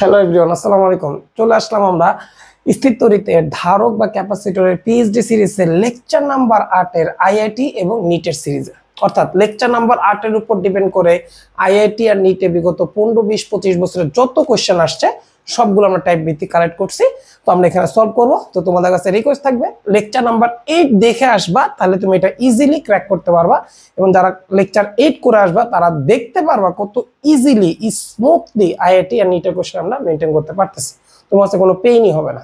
Hello everyone, আসসালামু আলাইকুম। চলে আসলাম আমরা স্থির তড়িতের ধারক বা ক্যাপাসিটরের পিএইচডি সিরিজের লেকচার নাম্বার 8 এর আইআইটি এবং নিটের সিরিজে। অর্থাৎ লেকচার নাম্বার 8 এর উপর ডিপেন্ড করে আইআইটি আর নিটে বিগত 15, 20, 25 বছরের যত কোশ্চেন আসছে সবগুলো আমরা টাইপ ভিত্তিক কালেক্ট করছি। তো আমরা এখানে সলভ করব। তো তোমাদের কাছে রিকোয়েস্ট থাকবে লেকচার নাম্বার 8 দেখে আসবা, তাহলে তুমি এটা ইজিলি ক্র্যাক করতে পারবা। এবং যারা লেকচার 8 করে আসবা তারা দেখতে পারবা কত ইজিলি স্মুথলি আইআইটি আর নিটের কোশ্চেন আমরা মেনটেন করতে পারতেছি। তোমার কাছে কোনো পেইনই হবে না।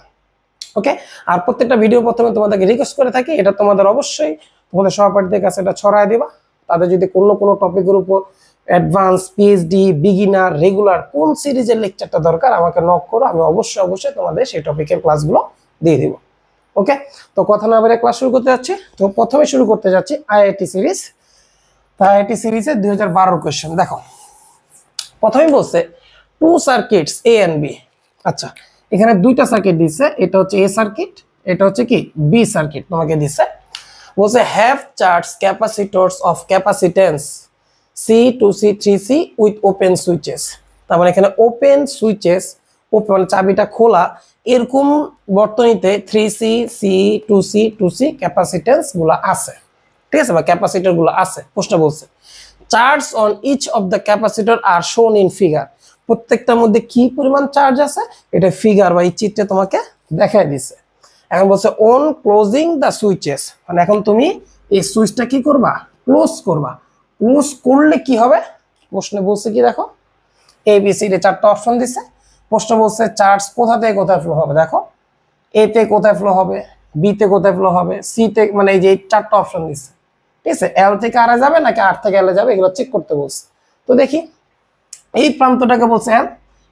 ওকে, আর প্রত্যেকটা ভিডিও প্রথমে তোমাদেরকে রিকোয়েস্ট করে থাকি, এটা তোমাদের অবশ্যই তোমাদের সহপাঠীদের কাছে এটা ছড়ায় দিবা। তাদের যদি কোনো টপিকের উপর অ্যাডভান্স, পিএইচডি, বিগিনার, রেগুলার কোন সিরিজের লেকচারটা দরকার আমাকে নক করো, আমি অবশ্যই তোমাদের সেই টপিকের ক্লাসগুলো দিয়ে দিব। ওকে, তো কথা না বলে ক্লাস শুরু করতে যাচ্ছি। তো প্রথমে শুরু করতে যাচ্ছি আইআইটি সিরিজ। আইআইটি সিরিজের 2012 কোশ্চেন দেখো। প্রথমেই বলছে two circuits A and B. আচ্ছা, এখানে দুইটা সার্কিট দিচ্ছে, এটা হচ্ছে এ সার্কিট, এটা হচ্ছে কি বি সার্কিট তোমাকে দিচ্ছে। বলছে have charge capacitors of capacitance C2C 3C with open switches. তার মানে এখানে ওপেন সুইচেস, ওপেন চাবিটা খোলা, এরকম বর্তনীতে 3C, C2C 2C ক্যাপাসিটেন্স গুলো আছে, ঠিক আছে, বা ক্যাপাসিটর গুলো আছে। প্রশ্ন বলছে charge on each of the capacitor আর শোন ইন ফিগার। প্রত্যেকটার মধ্যে কি পরিমাণ চার্জ আছে এটা ফিগার বা এই চিত্রে তোমাকে দেখায় দিছে। এখন বলছে অন ক্লোজিং দ্য সুইচেস, মানে এখন তুমি এই সুইচটা কি করবা, ক্লোজ করবা। ক্লোজ করলে কি হবে প্রশ্নে বলছে কি দেখো, এ বি সি ডি চারটা অপশন দিছে। প্রশ্ন বলছে চার্জ কোথা থেকে কোথায় ফ্লো হবে, দেখো এ তে কোথায় ফ্লো হবে, বি তে কোথায় ফ্লো হবে, সি তে, মানে এই যে চারটা অপশন দিছে, ঠিক আছে। এল থেকে আর যাবে নাকি আর থেকে এল যাবে এগুলো চেক করতে বলছে। তো দেখি এই প্রান্তটাকে বলছে এল,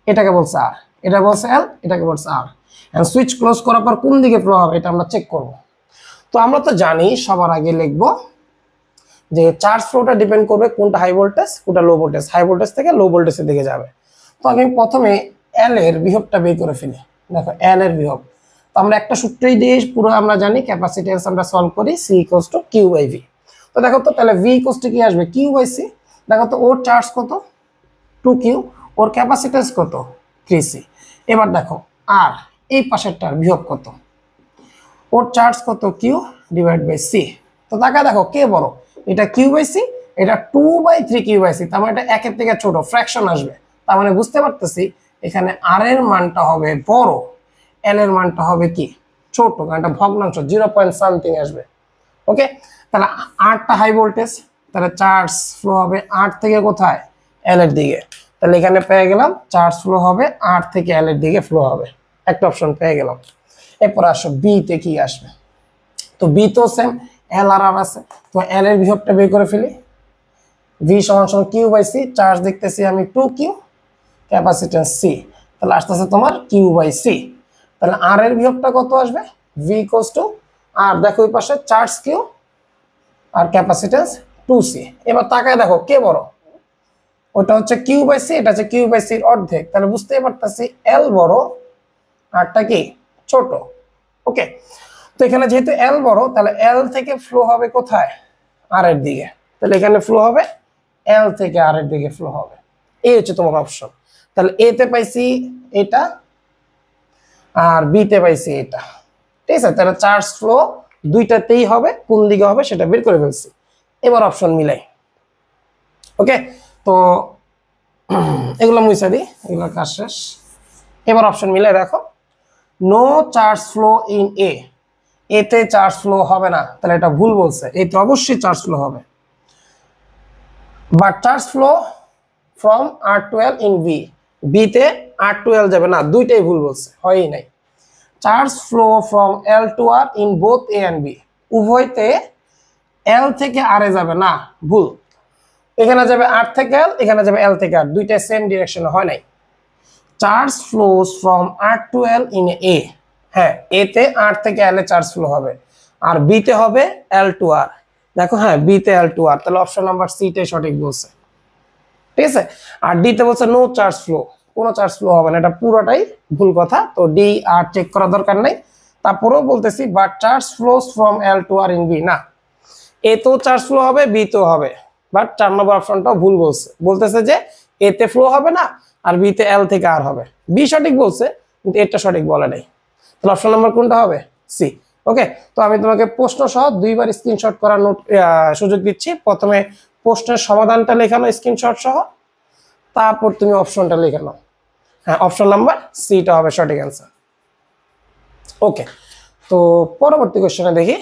এটাকে বলছে আর, এটা বলছে এল, এটাকে বলছে আর। এন্ড সুইচ ক্লোজ করার পর কোন দিকে ফ্লো হবে এটা আমরা চেক করব। তো আমরা তো জানি সবার আগে লিখবো যে চার্জ ফ্লোটা ডিপেন্ড করবে কোনটা হাই ভোল্টেজ কোনটা লো ভোল্টেজ, হাই ভোল্টেজ থেকে লো ভোল্টেজের দিকে যাবে। তো আমি প্রথমে এল এর বিভবটা বের করে ফেলি। দেখো এল এর বিভব, তো আমরা একটা সূত্রই দিয়ে পুরো আমরা জানি ক্যাপাসিটেন্স আমরা সলভ করি C = Q/V। তো দেখো তো তাহলে V = কি আসবে, Q/C। দেখো তো ওর চার্জ কত 2Q, ওর ক্যাপাসিটেন্স কত 3C। এবার দেখো আর এই পাশেরটার বিভব কত, ওর চার্জ কত Q/C। তো তাকে দেখো কে বড়, এটা Q/C, এটা 2/3 Q/C। তার মানে এটা একের থেকে ছোট, ফ্র্যাকশন আসবে। তার মানে বুঝতে পারতেছি এখানে আর এর মানটা হবে বড়, এল এর মানটা হবে কি ছোট, কারণ এটা ভগ্নাংশ 0.something আসবে। ওকে, তাহলে 8টা হাই ভোল্টেজ, তাহলে চার্জ ফ্লো হবে 8 থেকে কোথায় এল এর দিকে। তাহলে এখানে পেয়ে গেলাম চার্জ ফ্লো হবে 8 থেকে এল এর দিকে ফ্লো হবে, একটা অপশন পেয়ে গেলাম। এরপর আসো বি তে কি আসবে। তো বি তো সেম, এল আর আর আছে। তো এল এর বিভবটা বের করে ফেলি। V = Q/C, চার্জ দেখতেছি আমি 2Q, ক্যাপাসিটেন্স C, তাহলে আসতেছে তোমার Q/C। তাহলে আর এর বিভবটা কত আসবে, V = আর দেখো ওই পাশে চার্জ Q আর ক্যাপাসিটেন্স 2C। এবার তাকায় দেখো কে বড়, ওটা হচ্ছে Q/C, এটা হচ্ছে Q/C এর অর্ধেক। তাহলে বুঝতেই পারতেছি L বড় আরটা কি ছোট। ওকে, তো এখানে যেহেতু L বড় তাহলে L থেকে ফ্লো হবে কোথায় আর এর দিকে। তাহলে এখানে ফ্লো হবে L থেকে আর এর দিকে ফ্লো হবে। এই হচ্ছে তোমার অপশন। তাহলে এ তে পাইছি এটা আর বি তে পাইছি এটা, ঠিক আছে। তাহলে চার্জ ফ্লো দুইটাতেই হবে, কোন দিকে হবে সেটা বের করে ফেলছি। এবার অপশন মিলাই। ওকে, তো এগুলো মুছে দিই, এগুলো কাজ শেষ। এবার অপশন মিলাই দেখো, no charge flow in A, এতে চার্জ ফ্লো হবে না, তাহলে এটা ভুল বলছে। এতে অবশ্যই চার্জ ফ্লো হবে। But charge flow from R to L in B, B তে R to L যাবে না, দুইটাই ভুল বলছে, হয়ই নাই। Charge flow from L to R in both A and B, উভয়তে L থেকে R এ যাবে না, ভুল। এখানে যাবে R থেকে L, এখানে যাবে L থেকে R, দুইটা সেম ডিরেকশনে, হয় নাই। Charge flows from R to L in A, হ্যাঁ এতে R থেকে L এ চার্জ ফ্লো হবে, আর B তে হবে L to R। দেখো হ্যাঁ B তে L to R, তাহলে অপশন নাম্বার সি টাই সঠিক বলছে, ঠিক আছে। আর ডি তে বলছে নো চার্জ ফ্লো, কোনো চার্জ ফ্লো হবে না, এটা পুরোটাই ভুল কথা। তো ডি আর চেক করা দরকার নাই। তারপরেও বলতেছি but charge flows from L to R in B, না এ তো চার্জ ফ্লো হবে, বি তো হবে, বাট 4 নম্বর অপশনটাও ভুল বলছে, বলতেছে যে এ তে ফ্লো হবে না আর বি তে এল থেকে আর হবে। বি সঠিক বলছে কিন্তু এটা সঠিক বলে নাই। তাহলে অপশন নাম্বার কোনটা হবে? সি। ওকে, তো আমি তোমাকে প্রশ্ন সহ দুইবার স্ক্রিনশট করার সুযোগ দিচ্ছি। প্রথমে প্রশ্নের সমাধানটা লেখানো স্ক্রিনশট সহ, তারপর তুমি অপশনটা লিখে নাও। হ্যাঁ, অপশন নাম্বার সিটা হবে সঠিক অ্যান্সার। ওকে, তো পরবর্তী কোশ্চেনে দেখি।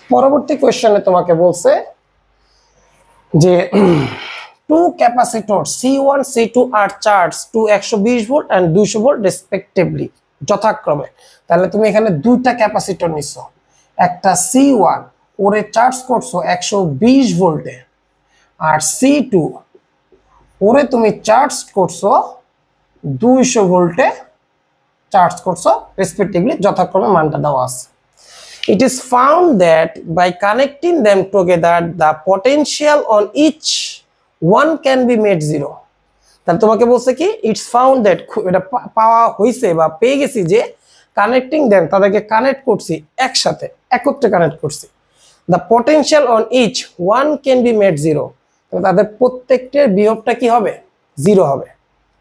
পরবর্তী কোশ্চেনে তোমাকে বলছে যে টু ক্যাপাসিটর C1 C2 আর charge to 120 volt and 200 volt respectively যথাক্রমে। তাহলে তুমি এখানে দুইটা ক্যাপাসিটর নিছো, একটা C1 ওরে চার্জ করছো 120 ভোল্টে, আর C2 ওরে তুমি চার্জ করছো 200 ভোল্টে চার্জ করছো রেসপেক্টিভলি যথাক্রমে মানটা দেওয়া আছে। It is found that by connecting them together the potential on each one can be made zero. তাহলে তোমাকে বলছে কি ইটস ফাউন্ড দ্যাট, এটা পাওয়া হয়েছে বা পেয়ে গেছি যে কানেক্টিং দেম তাদেরকে কানেক্ট করছি একসাথে, একত্রে কানেক্ট করছি, the potential on each one can be made zero. তাদের প্রত্যেকটার বিভবটা কি হবে? জিরো হবে,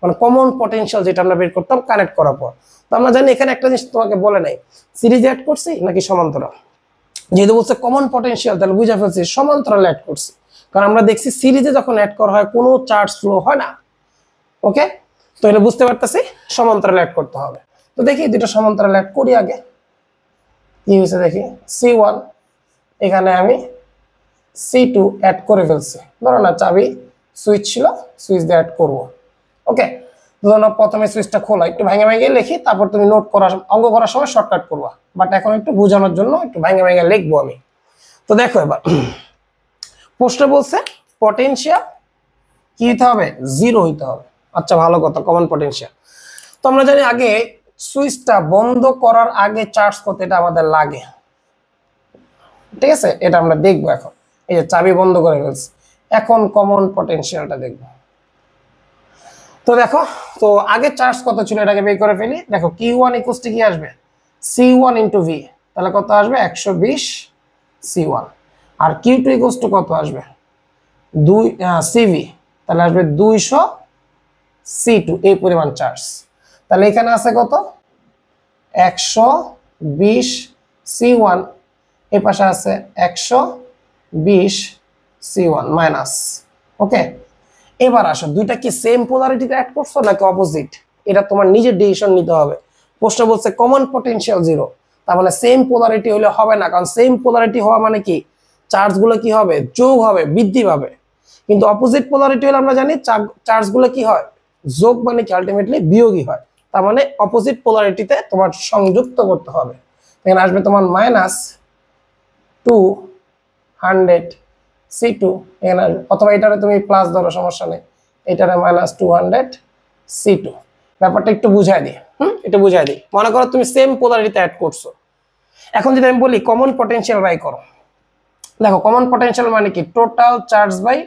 মানে কমন পটেনশিয়াল যেটা আমরা বের করতাম কানেক্ট করার পর। তো আমরা জানি এখানে একটা জিনিস তোমাকে বলে নাই, সিরিজ অ্যাড করছি নাকি সমান্তরাল। যেহেতু বলছে কমন পটেনশিয়াল, তাহলে বুঝে ফেলছি সমান্তরাল অ্যাড করছি, কারণ আমরা দেখছি সিরিজে যখন অ্যাড করা হয় কোনো চার্জ ফ্লো হয় না। ওকে, তো এটা বুঝতে পারতেছি সমান্তরাল অ্যাড করতে হবে। তো দেখি দুটো সমান্তরাল অ্যাড করি আগে। কি হয়েছে দেখি, C1 এখানে আমি C2 অ্যাড করে ফেলছি। ধরো না চাবি সুইচ ছিল, সুইচ দিয়ে অ্যাড করবো। ওকে, ধরো প্রথমে সুইচটা খোলা, একটু ভেঙে ভেঙে লিখি, তারপর তুমি নোট করার অঙ্ক করার সময় শর্টকাট করবা, বাট এখন একটু বোঝানোর জন্য একটু ভেঙে ভেঙে লিখবো আমি। তো দেখো এবার প্রশ্ন বলছে পটেনশিয়াল কি হইতে হবে? জিরো হইতে হবে। আচ্ছা, ভালো কথা, কমন পটেনশিয়াল। তো আমরা জানি আগে সুইচটা বন্ধ করার আগে চার্জ করতে এটা আমাদের লাগে, ঠিক আছে? এটা আমরা দেখবো এখন। এই যে চাবি বন্ধ করে ফেলছি, এখন কমন পটেনশিয়ালটা দেখবো। তো দেখো, তো আগে চার্জ কত ছিল এটাকে বের করে ফেলি। দেখো Q1 ইকুয়ালস টু কি আসবে? C1 ইন্টু V, তাহলে কত আসবে? 120 C1। R Q2 equals to কত আসবে? 2 CV, তাহলে আসবে 200 C2, এই পরিমাণ চার্জ। তাহলে এখানে আছে কত? 120 C1, এই পাশে আছে 120 C1 মাইনাস। ওকে, এবার আসো দুইটা কি সেম পোলারিটিতে অ্যাড করছো নাকি অপোজিট, এটা তোমার নিজের ডিসিশন নিতে হবে। প্রশ্ন বলছে কমন পটেনশিয়াল জিরো, তার মানে সেম পোলারিটি হলে হবে না, কারণ সেম পোলারিটি হওয়া মানে কি চার্জগুলো কি হবে? যোগ হবে, বৃদ্ধি পাবে। কিন্তু অপোজিট পোলারিটি হলে আমরা জানি চার্জগুলো কি হয়? যোগ মানে কি আলটিমেটলি বিয়োগই হয়। তার মানে অপোজিট পোলারিটিতে তোমার সংযুক্ত করতে হবে। এখানে আসবে তোমার মাইনাস 200 C2 এখানে আসবে, অথবা এটারে তুমি প্লাস ধরো, সমস্যা নেই, এটারে মাইনাস 200 C2। ব্যাপারটা একটু বুঝাই দিই, একটু বুঝাই দিই। মনে করো তুমি সেম পোলারিটিতে অ্যাড করছো, এখন যদি আমি বলি কমন পটেনশিয়াল বাই করো, দেখো কমন পটেনশিয়াল মানে কি total charge by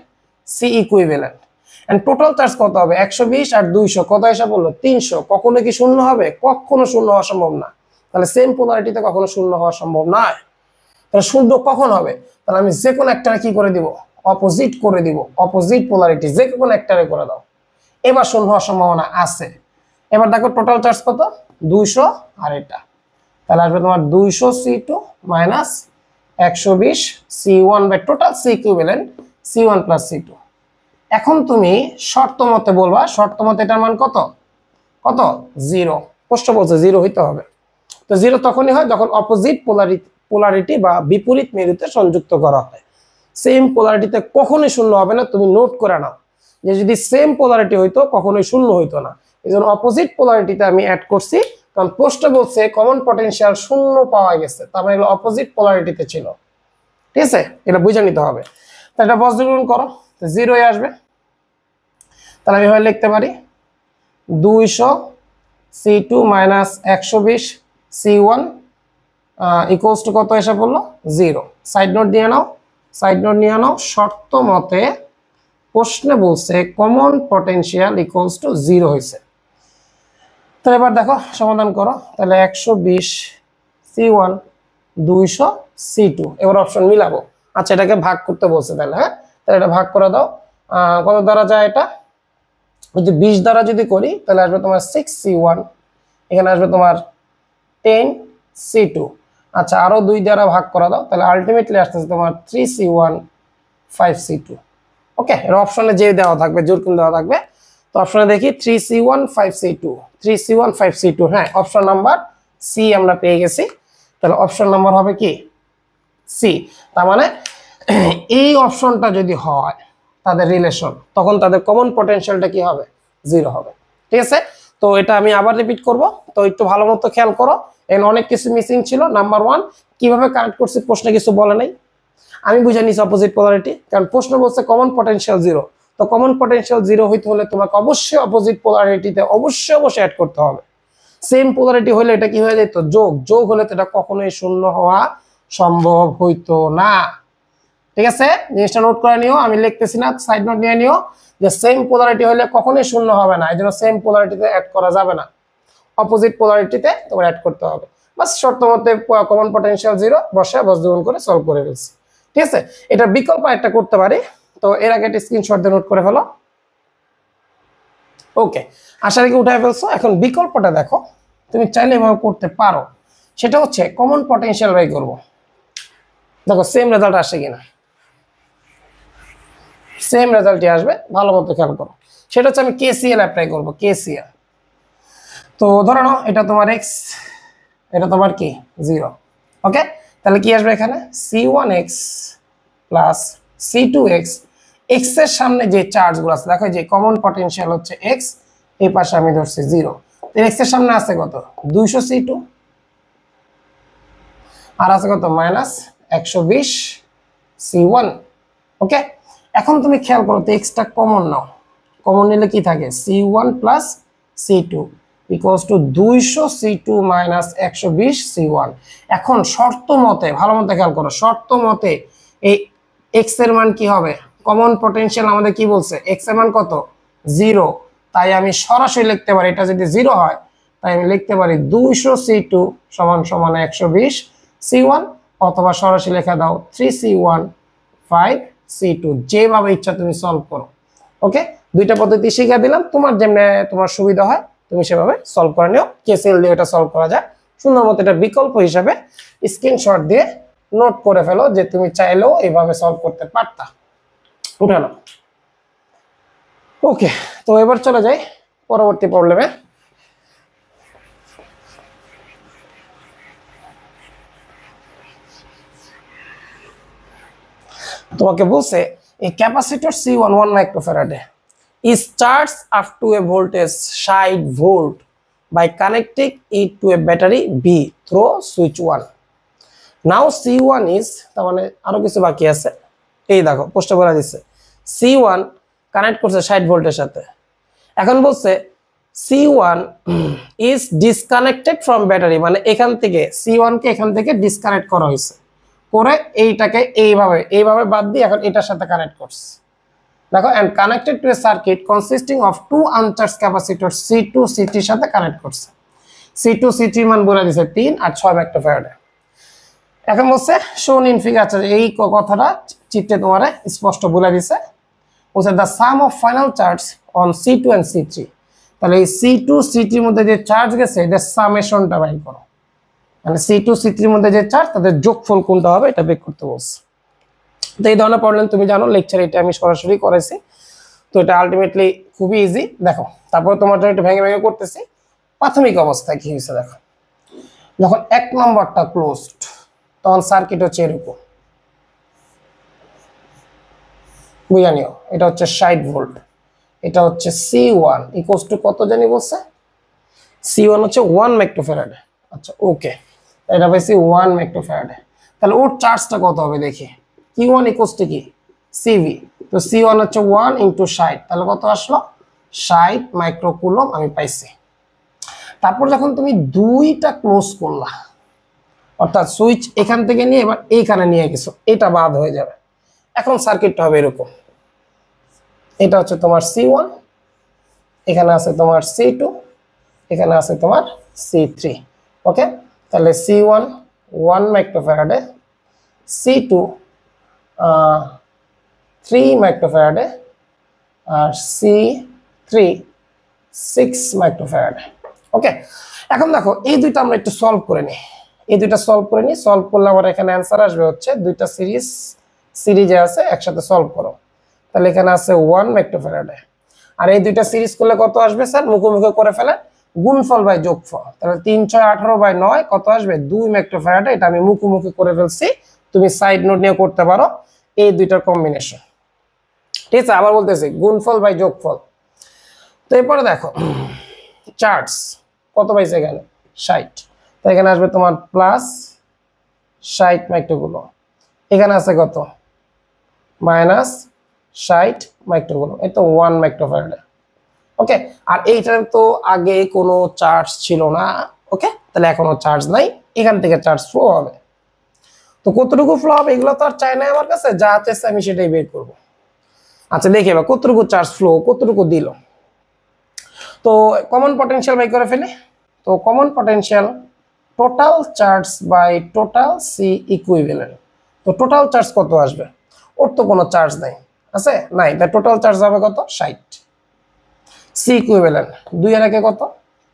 C equivalent. And total charge কত হবে? 120 আর 200 কত এসে বললো? 300। কখনো কি শূন্য হবে? কখনো শূন্য হওয়া সম্ভব না। তাহলে সেম পোলারিটিতে কখনো শূন্য হওয়া সম্ভব নয়। তাহলে শূন্য কখন হবে? তাহলে আমি যে কোনো একটারে কি করে দিব? অপোজিট করে দিব। অপোজিট পোলারিটি যে কোনো একটারে করে দাও, এবার শূন্য হওয়ার সম্ভাবনা আছে। এবার দেখো টোটাল চার্জ কত? 200 আর এটা, তাহলে আসবে তোমার 200 C2 minus 120 C1 by total C equivalent C1 plus C2। এখন তুমি শর্ত মতে বলবা, শর্ত মতে এটার মান কত? কত? জিরো। প্রশ্ন বলছে জিরো হইতে হবে। তো জিরো তখনই হয় যখন অপোজিট পোলারিটি বা বিপরীত মেরুতে সংযুক্ত করা হয়। সেম পোলারিটিতে কখনোই শূন্য হবে না, তুমি নোট করে নাও যে যদি সেম পোলারিটি হইতো কখনোই শূন্য হইতো না। এই জন্য অপোজিট পোলারিটিতে আমি অ্যাড করছি, কারণ প্রশ্ন বলছে কমন পটেনশিয়াল শূন্য পাওয়া গেছে, তার মানে এগুলো অপোজিট পোলারিটিতে ছিল। ঠিক আছে, এটা বুঝে নিতে হবে। তো এটা বজ্রগ্রহণ করো, জিরোই আসবে। তাহলে আমি এভাবে লিখতে পারি 200 C2 minus 120 C1 equals to কত এসে পড়লো? জিরো। সাইড নোট দিয়ে নাও, সাইড নোট নিয়ে নাও। শর্ত মতে প্রশ্নে বলছে common potential equals to zero হয়েছে। তাহলে এবার দেখো সমাধান করো। তাহলে 120 C1 200 C2। এবার অপশন মিলাবো। আচ্ছা এটাকে ভাগ করতে বলছে তাহলে, হ্যাঁ তাহলে এটা ভাগ করে দাও। কত দ্বারা যায় এটা, যদি 20 দ্বারা যদি করি তাহলে আসবে তোমার 6C1, এখানে আসবে তোমার 10C2। আচ্ছা আরো 2 দ্বারা ভাগ করা দাও, তাহলে আলটিমেটলি আসতেছে তোমার 3C1 5C2। ওকে, এর অপশনে যে দেওয়া থাকবে জোর কিন্তু দেওয়া থাকবে। তো অপশনে দেখি 3C1 5C2, 3C1 5C2, হ্যাঁ অপশন নাম্বার সি আমরা পেয়ে গেছি। তাহলে অপশন নাম্বার হবে কি সি। তার মানে এই অপশনটা যদি হয় তাদের রিলেশন, তখন তাদের কমন পটেনশিয়ালটা কি হবে, 0 হবে। ঠিক আছে, তো এটা আমি আবার রিপিট করব, তো একটু ভালো মতো খেয়াল করো। এখানে অনেক কিছু মিসিং ছিল। নাম্বার 1 কিভাবে কানেক্ট করছি, প্রশ্নে কিছু বলে নাই, আমি বুঝে নিছি অপোজিট পোলারিটি, কারণ প্রশ্ন বলছে কমন পটেনশিয়াল 0। তো কমন পটেনশিয়াল 0 হইতে হলে তোমাকে অবশ্যই অপোজিট পোলারিটিতে অবশ্যই অ্যাড করতে হবে। সেম পোলারিটি হলে এটা কি হয়ে যেত, যোগ হলে তো এটা কখনোই শূন্য হওয়া সম্ভব হইতো না। ঠিক আছে, জিনিসটা নোট করে নিও, আমি লিখতেছি না, সাইড নোট নিয়ে নিও যে সেম পোলারিটি হলে কখনোই শূন্য হবে না, এই জন্য সেম পোলারিটিতে অ্যাড করা যাবে না, অপোজিট পোলারিটিতে তোমার অ্যাড করতে হবে। বাস শর্ত মতে কমন পটেনশিয়াল 0 বসে বজ্রগুণ করে সলভ করে ফেলছি। ঠিক আছে, এটা বিকল্প একটা করতে পারি, তো এর আগে একটা স্ক্রিনশট দিয়ে নোট করে ফেলো। ওকে, আশা রেখে উঠায় ফেলছো। এখন বিকল্পটা দেখো, তুমি চাইলে এভাবে করতে পারো, সেটা হচ্ছে কমন পটেনশিয়াল বাই করব। দেখো সেম রেজাল্ট আসে কিনা, সেম রেজাল্টই আসবে, ভালো মতো খেয়াল করো। সেটা হচ্ছে আমি কেসিএল অ্যাপ্লাই করব, কেসিএল। তো ধরে নাও এটা তোমার এক্স, এটা তোমার কি 0। ওকে, তাহলে কি আসবে এখানে C1x প্লাস C2x। এক্স এর সামনে যে চার্জগুলো আছে দেখো, যে কমন পটেনশিয়াল হচ্ছে এক্স, এই পাশে আমি ধরছি 0। এক্স এর সামনে আছে কত 200C2, আর আছে কত মাইনাস 120C1। ওকে, এখন তুমি খেয়াল করো তো এক্সটা কমন নাও, কমন নিলে কি থাকে C1 plus C2 equals to 200C2 minus 120C1। এখন শর্ত মতে ভালো মতো খেয়াল করো, শর্ত মতে এই এক্স এর মান কি হবে, কমন পটেনশিয়াল আমাদের কি বলছে, এক্স এর মান কত 0। তাই আমি সরাসরি লিখতে পারি, এটা যদি 0 হয় তাই আমি লিখতে পারি 200C2 সমান সমান 120C1, অথবা সরাসরি লেখা দাও 3C1 5C2, যেভাবে ইচ্ছা তুমি সলভ করো। ওকে, দুইটা পদ্ধতি শিখা দিলাম, তোমার যেমন তোমার সুবিধা হয় তুমি সেভাবে সলভ করে নিও। কেসিএল দিয়ে এটা সলভ করা যায় সুন্দর মতো। এটা বিকল্প হিসাবে স্ক্রিনশট দিয়ে নোট করে ফেলো যে তুমি চাইলেও এইভাবে সলভ করতে পারতা। উঠানো। ওকে, তো এবার চলে যাই পরবর্তী প্রবলেমে। তোমাকে বলছে a capacitor C1 1 microfarad is charged up to a voltage 60 volt by connecting it to a battery B through switch 1. Now C1 is, তার মানে আরো কিছু বাকি আছে, এই দেখো পোস্টে বলা দিচ্ছে C1 কানেক্ট করছে 60 ভোল্টের সাথে। এখন বলছে C1 is disconnected from battery, মানে এখান থেকে C1 কে এখান থেকে ডিসকানেক্ট করা হয়েছে, করে এইটাকে এইভাবে বাদ দিয়ে এখন এটার সাথে কানেক্ট করছে। দেখো, and connected to a circuit consisting of two uncharged capacitors C2 C3 এর সাথে কানেক্ট করছে। C2 C3 মান বলে দিয়েছে 3 আর 6 মাইক্রোফ্যারাড। এখন বলছে shown in figure, এই কথাটা চিত্রে তোমারে স্পষ্ট বলে দিয়েছে। বলছে the sum of final charge on C2 and C3, তাহলে এই C2 C3 এর মধ্যে যে চার্জ গেছে এদের সামেশনটা বের করো, মানে C2 C3 এর মধ্যে যে চার্জ তাদের যোগফল কোনটা হবে এটা বের করতে বলছে। তো এই ধরনের প্রবলেম তুমি জানো, লেকচারে এটা আমি সরাসরি করেছি, তো এটা আলটিমেটলি খুবই ইজি। দেখো তারপরে তোমার জন্য একটু ভেঙে ভেঙে করতেছি। প্রাথমিক অবস্থায় কি হয়েছে দেখো, যখন 1 নম্বরটা ক্লোজড তখন সার্কিট হচ্ছে এরকম, বুঝে নিও এটা হচ্ছে 60 ভোল্ট, এটা হচ্ছে C1 ইকুয়ালস টু কত জানি বলছে, C1 হচ্ছে 1 মাইক্রোফ্যারাড। আচ্ছা ওকে, এটা পাইছি 1 মাইক্রোফ্যারাড। তাহলে ওর চার্জটা কত হবে দেখি, Q1 ইকুয়ালস টু কি CV, তো C1 হচ্ছে 1 ইনটু 60, তাহলে কত আসলো 60 মাইক্রোকুলম আমি পাইছি। তারপর যখন তুমি দুইটা ক্লোজ করলা, অর্থাৎ সুইচ এখান থেকে নিয়ে এবার এইখানে নিয়ে গেছো, এটা বাদ হয়ে যাবে। এখন সার্কিটটা হবে এরকম, এটা হচ্ছে তোমার C1, এখানে আছে তোমার C2, এখানে আছে তোমার C3। ওকে, তাহলে C1 1 মাইক্রোফ্যারাডে, C2 3 মাইক্রোফ্যারাডে, আর C3 6 মাইক্রোফ্যারাডে। ওকে, এখন দেখো এই দুইটা আমরা একটু সলভ করে নিই। এই দুইটা সলভ করে নিই, সলভ করলে আমার এখানে অ্যান্সার আসবে হচ্ছে দুইটা সিরিজে আছে, একসাথে সলভ করো। তাহলে এখানে আছে 1 মাইক্রোফ্যারাডে, আর এই দুইটা সিরিজ করলে কত আসবে স্যার? মুখোমুখি করে ফেলে গুণফল বাই যোগফল। তাহলে 3 6 18 বাই 9 কত আসবে? 2 মাইক্রোফ্যারাডে। এটা আমি মুখোমুখি করে ফেলছি, তুমি সাইড নোট নিয়ে করতে পারো এই দুইটার কম্বিনেশন। ঠিক আছে, আবার বলতেছি গুণফল বাই যোগফল। তো এরপরে দেখো চার্জ কত পাইছে এখানে? 60। তো এখানে আসবে তোমার প্লাস 60 মাইক্রোকুলম। এখানে আছে কত? Minus 60 microcoulomb. এই তো 1 মাইক্রোফ্যারাডে। ওকে, আর এইটার তো আগে কোনো চার্জ ছিল না। ওকে, তাহলে এখনো চার্জ নাই, এখান থেকে চার্জ ফ্লো হবে। তো কতটুকু ফ্লো হবে এগুলো তো আর চাই না আমার কাছে, যা চাইছে আমি সেটাই বের করব। আচ্ছা দেখি এবার কতটুকু চার্জ ফ্লো, কতটুকু দিল। তো কমন পটেনশিয়াল বাই করে ফেলি। তো common potential total charge by total C equivalent. তো টোটাল চার্জ কত আসবে? ওর তো কোনো চার্জ নাই, আছে নাই, তাই টোটাল চার্জ হবে কত? 60। সি ইকুইভ্যালেন্ট 2 এর আগে কত?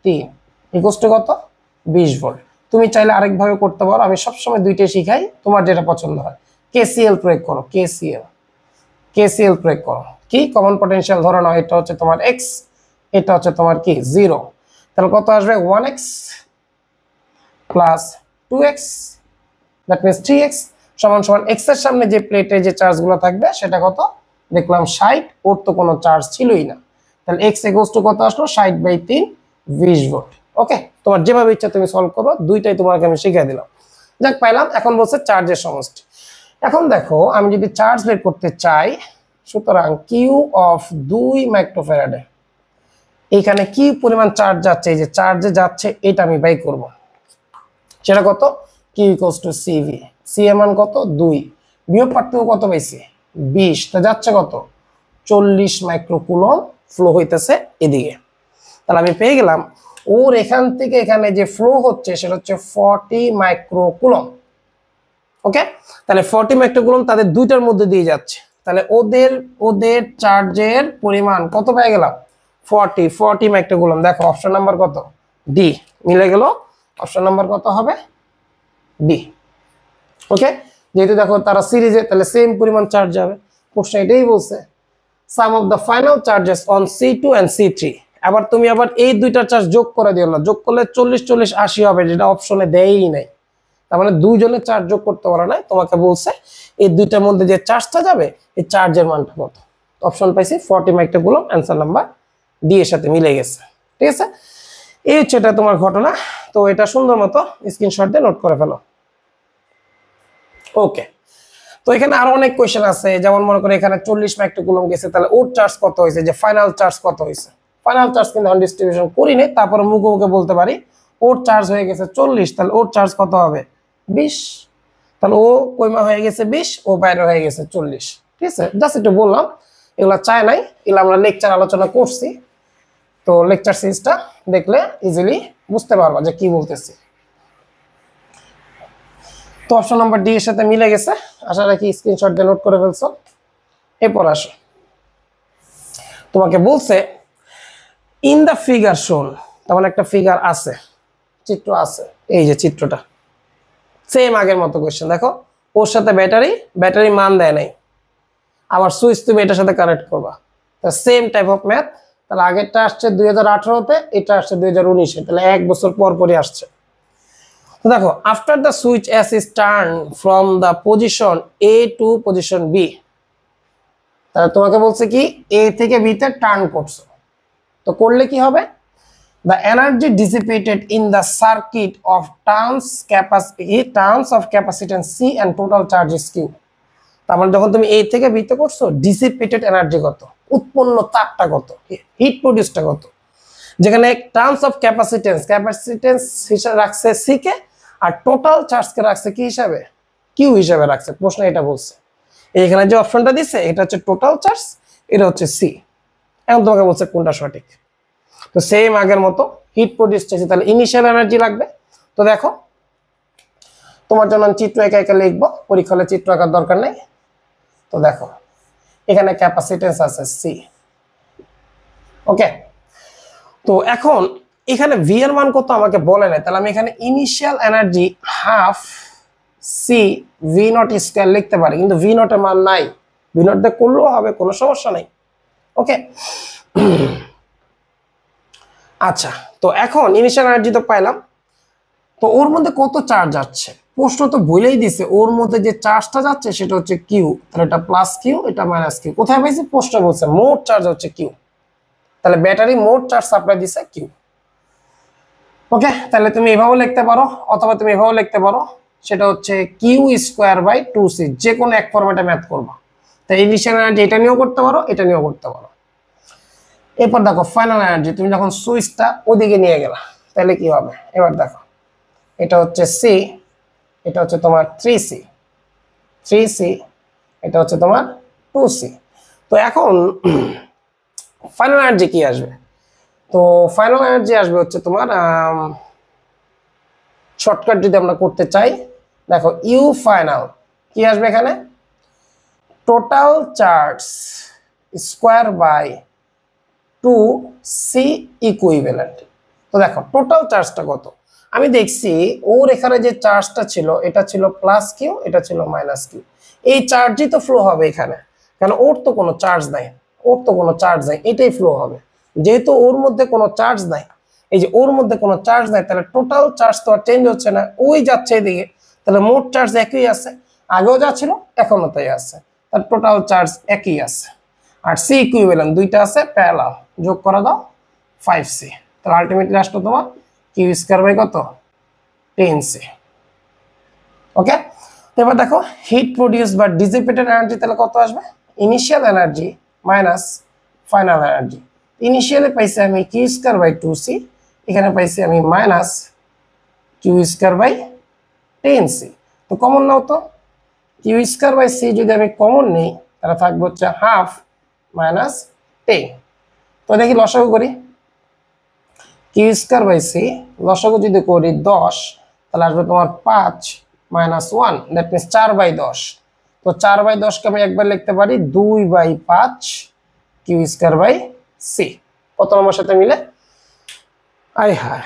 3 ইকুয়াল টু কত? 20 ভোল্ট। তুমি চাইলে আরেকভাবে করতে পারো, আমি সবসময় দুইটাই শিখাই, তোমার যেটা পছন্দ হয়। কেসিএল প্রয়োগ করো, কেসিএল প্রয়োগ করো। কি কমন পটেনশিয়াল ধরে নাও এটা হচ্ছে তোমার এক্স, এটা হচ্ছে তোমার কি 0। তাহলে কত আসবে? 1x plus 2x, that means 3x সমান সমান x এর সামনে যে প্লেটে যে চার্জগুলো থাকবে সেটা কত? দেখলাম 60, ওর তো কোনো চার্জ ছিলই না। তাহলে x ইকুয়াল টু কত আসলো? 60/3 20 ভোল্ট। ওকে, তোমার যেভাবে ইচ্ছা তুমি সলভ করো, দুইটাই তোমাকে আমি শিখিয়ে দিলাম। যাক পাইলাম। এখন বলছে চার্জের সমষ্টি। এখন দেখো আমি যদি চার্জ বের করতে চাই, সুতরাং কিউ অফ 2 মাইক্রোফ্যারাডে, এখানে কি পরিমাণ চার্জ যাচ্ছে, এই যে চার্জে যাচ্ছে এটা আমি বাই করব। সেটা কত? Q equal to CV. C এর মান কত? 2। বিয়োগ পার্থক্য কত পাইছি? 20। তা যাচ্ছে কত? 40 মাইক্রোকুলম ফ্লো হইতেছে এদিকে। তাহলে আমি পেয়ে গেলাম ওর এখান থেকে এখানে যে ফ্লো হচ্ছে সেটা হচ্ছে 40 মাইক্রোকুলম। ওকে, তাহলে 40 মাইক্রোকুলম তাদের দুইটার মধ্যে দিয়ে যাচ্ছে। তাহলে ওদের চার্জের পরিমাণ কত পেয়ে গেলাম? 40 মাইক্রোকুলম। দেখো অপশন নাম্বার কত? ডি। মিলে গেল। অপশন নাম্বার কত হবে? ডি। ওকে, যেহেতু দেখো তারা সিরিজে, তাহলে সেম পরিমাণ চার্জ যাবে। প্রশ্ন এটাই বলছে sum of the final charges on C2 and C3। আবার তুমি আবার এই দুইটার চার্জ যোগ করে দিও না, যোগ করলে 40 40 80 হবে, যেটা অপশনে দেয়ই নাই। তার মানে দুইজনের চার্জ যোগ করতে পারো না, তোমাকে বলছে এই দুইটার মধ্যে যে চার্জটা যাবে এই চার্জের মানটা কত। অপশন পাইছি 40 মাইক্রোকুলম, অ্যান্সার নাম্বার ডি এর সাথে মিলে গেছে। ঠিক আছে, এই হচ্ছে এটা তোমার ঘটনা। তো এটা সুন্দর মতো স্ক্রিনশট দিয়ে নোট করে ফেলো। ওকে, তো এখানে আরো অনেক কোয়েশ্চেন আছে, যেমন মনে করে এখানে 40 মাইক্রোকুলম গেছে, তাহলে ওর চার্জ কত হয়েছে, যে ফাইনাল চার্জ কত হয়েছে। ফাইনাল চার্জ কিন্তু এখন ডিস্ট্রিবিউশন করি নাই, তারপরে মুখে মুখে বলতে পারি ওর চার্জ হয়ে গেছে 40, তাহলে ওর চার্জ কত হবে? 20। তাহলে ও কইমা হয়ে গেছে 20, ও বাইরে হয়ে গেছে 40। ঠিক আছে, জাস্ট একটু বললাম, এগুলা চাই নাই, এগুলো আমরা লেকচার আলোচনা করছি। তো লেকচার সিরিজটা দেখলে ইজিলি বুঝতে পারবা যে কি বলতেছি। তো অপশন নাম্বার ডি এর সাথে মিলে গেছে, আশা রাখি স্ক্রিনশট দিয়ে নোট করে ফেলছো। এরপর আসো, তোমাকে বলছে ইন দা ফিগার শোন, তেমন একটা ফিগার আছে, চিত্র আছে, এই যে চিত্রটা সেম আগের মতো কোয়েশ্চেন। দেখো ওর সাথে ব্যাটারি মান দেয় নাই, আবার সুইচ তুমি এটার সাথে কানেক্ট করবা, সেম টাইপ অফ ম্যাথ। তাহলে আগেরটা আসছে 2018-তে, এটা আসছে 2019-এ, তাহলে 1 বছর পর পরই আসছে। দেখো after the switch S is turn from the position A to position B, তাহলে তোমাকে বলছে কি এ থেকে বি তে টার্ন করছো, তো করলে কি হবে? The energy dissipated in the circuit of turns of capacitance C and total charge is Q. তার মানে যখন তুমি এ থেকে বি তে করছো, ডিসিপেটেড এনার্জি কত, উৎপন্ন তাপটা কত, হিট প্রডিউসটা কত। যেখানে টার্মস অফ ক্যাপাসিটেন্স হিসাবে রাখছে সি কে, আর টোটাল চার্জকে রাখছে কি হিসাবে? কিউ হিসাবে রাখছে। প্রশ্ন এটা বলছে, এখানে যে অপশনটা দিচ্ছে এটা হচ্ছে টোটাল চার্জ, এটা হচ্ছে সি। এখন তোমাকে বলছে কোনটা সঠিক। তো সেম আগের মতো হিট প্রডিউস চাইছে, তাহলে ইনিশিয়াল এনার্জি লাগবে। তো দেখো তোমার জন্য আমি চিত্র একা একা লিখবো, পরীক্ষা হলে চিত্র আঁকার দরকার নেই। তো দেখো এখানে ক্যাপাসিটেন্স আছে সি। ওকে, তো এখন এখানে ভি এর মান কত আমাকে বলে নাই, তাহলে আমি এখানে initial energy half C V naught square লিখতে পারি, কিন্তু ভি নট এর মান নাই। ভি নট দিয়ে করলেও হবে, কোনো সমস্যা নাই। ওকে, আচ্ছা, তো এখন ইনিশিয়াল এনার্জি তো পাইলাম, তো ওর মধ্যে কত চার্জ যাচ্ছে প্রশ্ন তো বলেই দিছে, ওর মধ্যে যে চার্জটা যাচ্ছে সেটা হচ্ছে কিউ, তাহলে এটা প্লাস কিউ, এটা মাইনাস কিউ। কোথায় পাইছি? প্রশ্ন বলছে মোট চার্জ হচ্ছে কিউ, তাহলে ব্যাটারি মোট চার্জ সাপ্লাই দিছে কিউ। ওকে, তাহলে তুমি এভাবেও লিখতে পারো অথবা তুমি এভাবেও লিখতে পারো, সেটা হচ্ছে কিউ স্কোয়ার বাই 2c, যে কোনো এক ফরম্যাটে ম্যাথ করবা। তাই ইনিশিয়াল এনার্জি এটা নিয়েও করতে পারো, এটা নিয়েও করতে পারো। এরপর দেখো ফাইনাল এনার্জি, তুমি যখন সুইচটা ওদিকে নিয়ে গেলা তাহলে কি হবে? এবার দেখো এটা হচ্ছে সি, এটা হচ্ছে তোমার 3c, এটা হচ্ছে তোমার 2c। তো এখন ফাইনাল এনার্জি কি আসবে? তো ফাইনাল এনার্জি আসবে হচ্ছে তোমার শর্টকাট যদি আমরা করতে চাই, দেখো ইউ ফাইনাল কি আসবে এখানে? Total charge square by 2c equivalent. তো দেখো টোটাল চার্জটা কত, আমি দেখছি ওর এখানে যে চার্জটা ছিল এটা ছিল প্লাস কিউ, এটা ছিল মাইনাস কিউ। এই চার্জই তো ফ্লো হবে এখানে, কারণ ওর তো কোনো চার্জ নাই, এটাই ফ্লো হবে। যেহেতু ওর মধ্যে কোনো চার্জ নাই, এই যে ওর মধ্যে কোনো চার্জ নাই, তাহলে টোটাল চার্জ তো আর চেঞ্জ হচ্ছে না, ওই যাচ্ছে এদিকে, তাহলে মোট চার্জ একই আছে, আগেও যা ছিল এখনো তাই আছে, তার টোটাল চার্জ একই আছে। আর সি ইকুইভ্যালেন্ট দুইটা আছে প্যারালাল, যোগ করে দাও 5c, তাহলে আলটিমেটলি আসলো তোমার কিউ স্কয়ার বাই কত? 10c। ওকে, এবার দেখো হিট প্রডিউস বা ডিসিপেটেড এনার্জি তাহলে কত আসবে? Initial energy minus final energy. ইনিশিয়ালে পাইছি আমি কিউ স্কয়ার বাই 2c, এখানে পাইছি আমি minus Q square by 10c। তো কমন নাও তো, কিউ স্কয়ার বাই সি যদি আমি কমন নেই তাহলে থাকবে হচ্ছে হাফ মাইনাস 10। তো দেখি লসাগু করি, কিউ স্কয়ার বাই সি লসাগু যদি করি 10, তাহলে আসবে তোমার 5 মাইনাস 1, দ্যাট মিনস 4/10। তো 4/10কে আমি একবার লিখতে পারি 2/5 কিউ স্কয়ার বাই সি। কত নম্বর সাথে মিলে? আই হায়,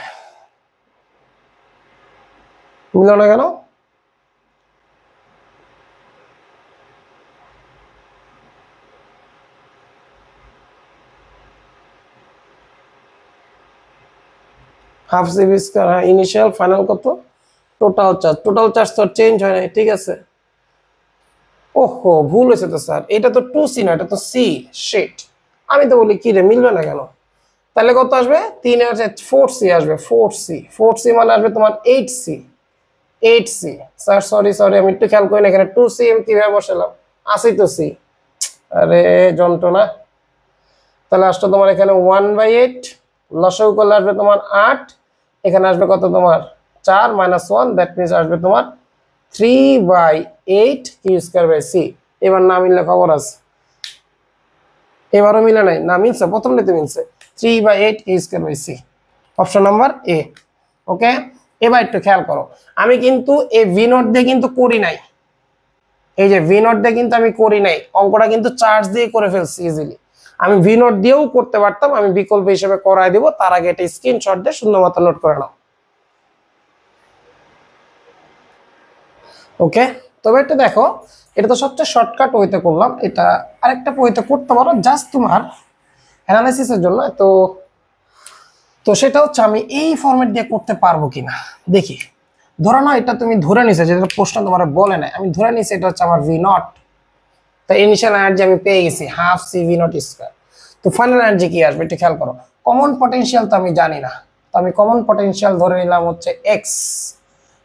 মিলো না কেন? Half CV square, initial final কত? টোটাল চার্জ তো চেঞ্জ হয় না, ঠিক আছে। ওহো ভুল হয়েছে তো স্যার, এটা তো 2c না, এটা তো সি। শিট, আমি তো বলি কি রে মিলবে না কেন? তাহলে কত আসবে? 3 আছে 4c আসবে, 4c মানে আসবে তোমার 8c। স্যার সরি আমি একটু খেয়াল করি না, এখানে 2c আমি কিভাবে বসালাম? আসি তো সি, আরে যন্ত্রণা। তাহলে আসতো তোমার এখানে 1/8, লসাগু করলে আসবে তোমার 8, এখানে আসবে কত তোমার 4 মাইনাস 1, দ্যাট মিনস আসবে তোমার 3/8 কিউ স্কয়ার বাই সি। এবার না মিললে খবর আছে, এবারও মিলে নাই, না মিলছে, প্রথমটাতে মিলছে 3/8 Q square by C, option number A. Okay, এবার একটু খেয়াল করো, আমি কিন্তু এই ভি নট দিয়ে কিন্তু করি নাই, এই যে ভি নট দিয়ে কিন্তু আমি করি নাই, অঙ্কটা কিন্তু চার্জ দিয়ে করে ফেলছি ইজিলি। আমি ভি নট দিয়েও করতে পারতাম, আমি বিকল্প হিসেবে করাই দিব, তার আগে এটা স্ক্রিনশট দিয়ে সুন্দর মতো নোট করে নাও। ওকে, তবে এটা দেখো, এটা তো সবচেয়ে শর্টকাট ওয়েতে করলাম, এটা আরেকটা ওয়েতে করতে পারো জাস্ট তোমার অ্যানালাইসিসের জন্য। তো তো সেটা হচ্ছে আমি এই ফরম্যাট দিয়ে করতে পারবো কিনা দেখি। ধরে নাও এটা তুমি ধরে নিছো, যেটা প্রশ্ন তোমার বলে নাই, আমি ধরে নিছি এটা হচ্ছে আমার ভি নট, তো ইনিশিয়াল এনার্জি আমি পেয়ে গেছি half C V naught square. তো ফাইনাল এনার্জি কি আসবে একটু খেয়াল করো, কমন পটেনশিয়াল তো আমি জানি না, তো আমি কমন পটেনশিয়াল ধরে নিলাম হচ্ছে এক্স,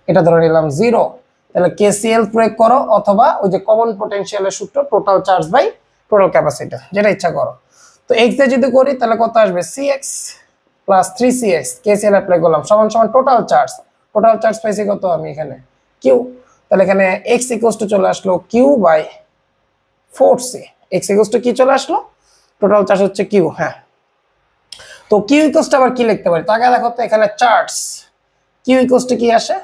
এটা ধরে নিলাম 0, তাহলে কেসিএল প্রয়োগ করো, অথবা ওই যে কমন পটেনশিয়ালের সূত্র total charge by total capacity, যেটা ইচ্ছা করো। তো এক্স এ যদি করি তাহলে কত আসবে? CX plus 3cx, KCL apply করলাম সমান সমান টোটাল চার্জ পাইছি কত আমি এখানে? কিউ। তাহলে এখানে এক্স ইকুয়ালস টু চলে আসলো Q by 4c, X equals to কি চলে আসলো? টোটাল চার্জ হচ্ছে কিউ। হ্যাঁ, তো কিউ ইকুয়ালস টু আবার কি লিখতে পারি? তো আগে দেখো তো এখানে চার্জ, কিউ ইকুয়ালস টু কি আসে?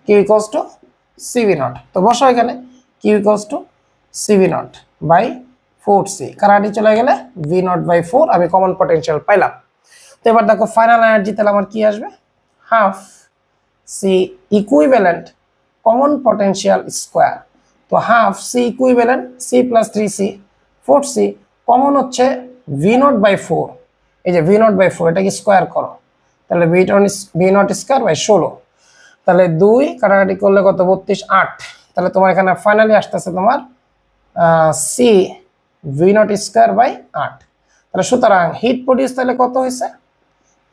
Q equals to CV naught. তো বসো এখানে Q equals to CV naught by 4c, কারাটি চলে গেলে ভি নট বাই 4, আমি কমন পটেনশিয়াল পাইলাম। তো এবার দেখো ফাইনাল এনার্জি তাহলে আমার কি আসবে, half C equivalent common potential square. তো half C equivalent C plus 3c 4c, common হচ্ছে ভি নট বাই 4, এই যে ভি নট বাই 4 এটাকে স্কোয়ার করো, তাহলে ভি নট স্কোয়ার বাই 16, তাহলে 2 কাটাকাটি করলে কত 32 8, তাহলে তোমার এখানে ফাইনালি আসতেছে তোমার C V naught square by 8। তাহলে সুতরাং হিট প্রডিউস তাহলে কত হয়েছে,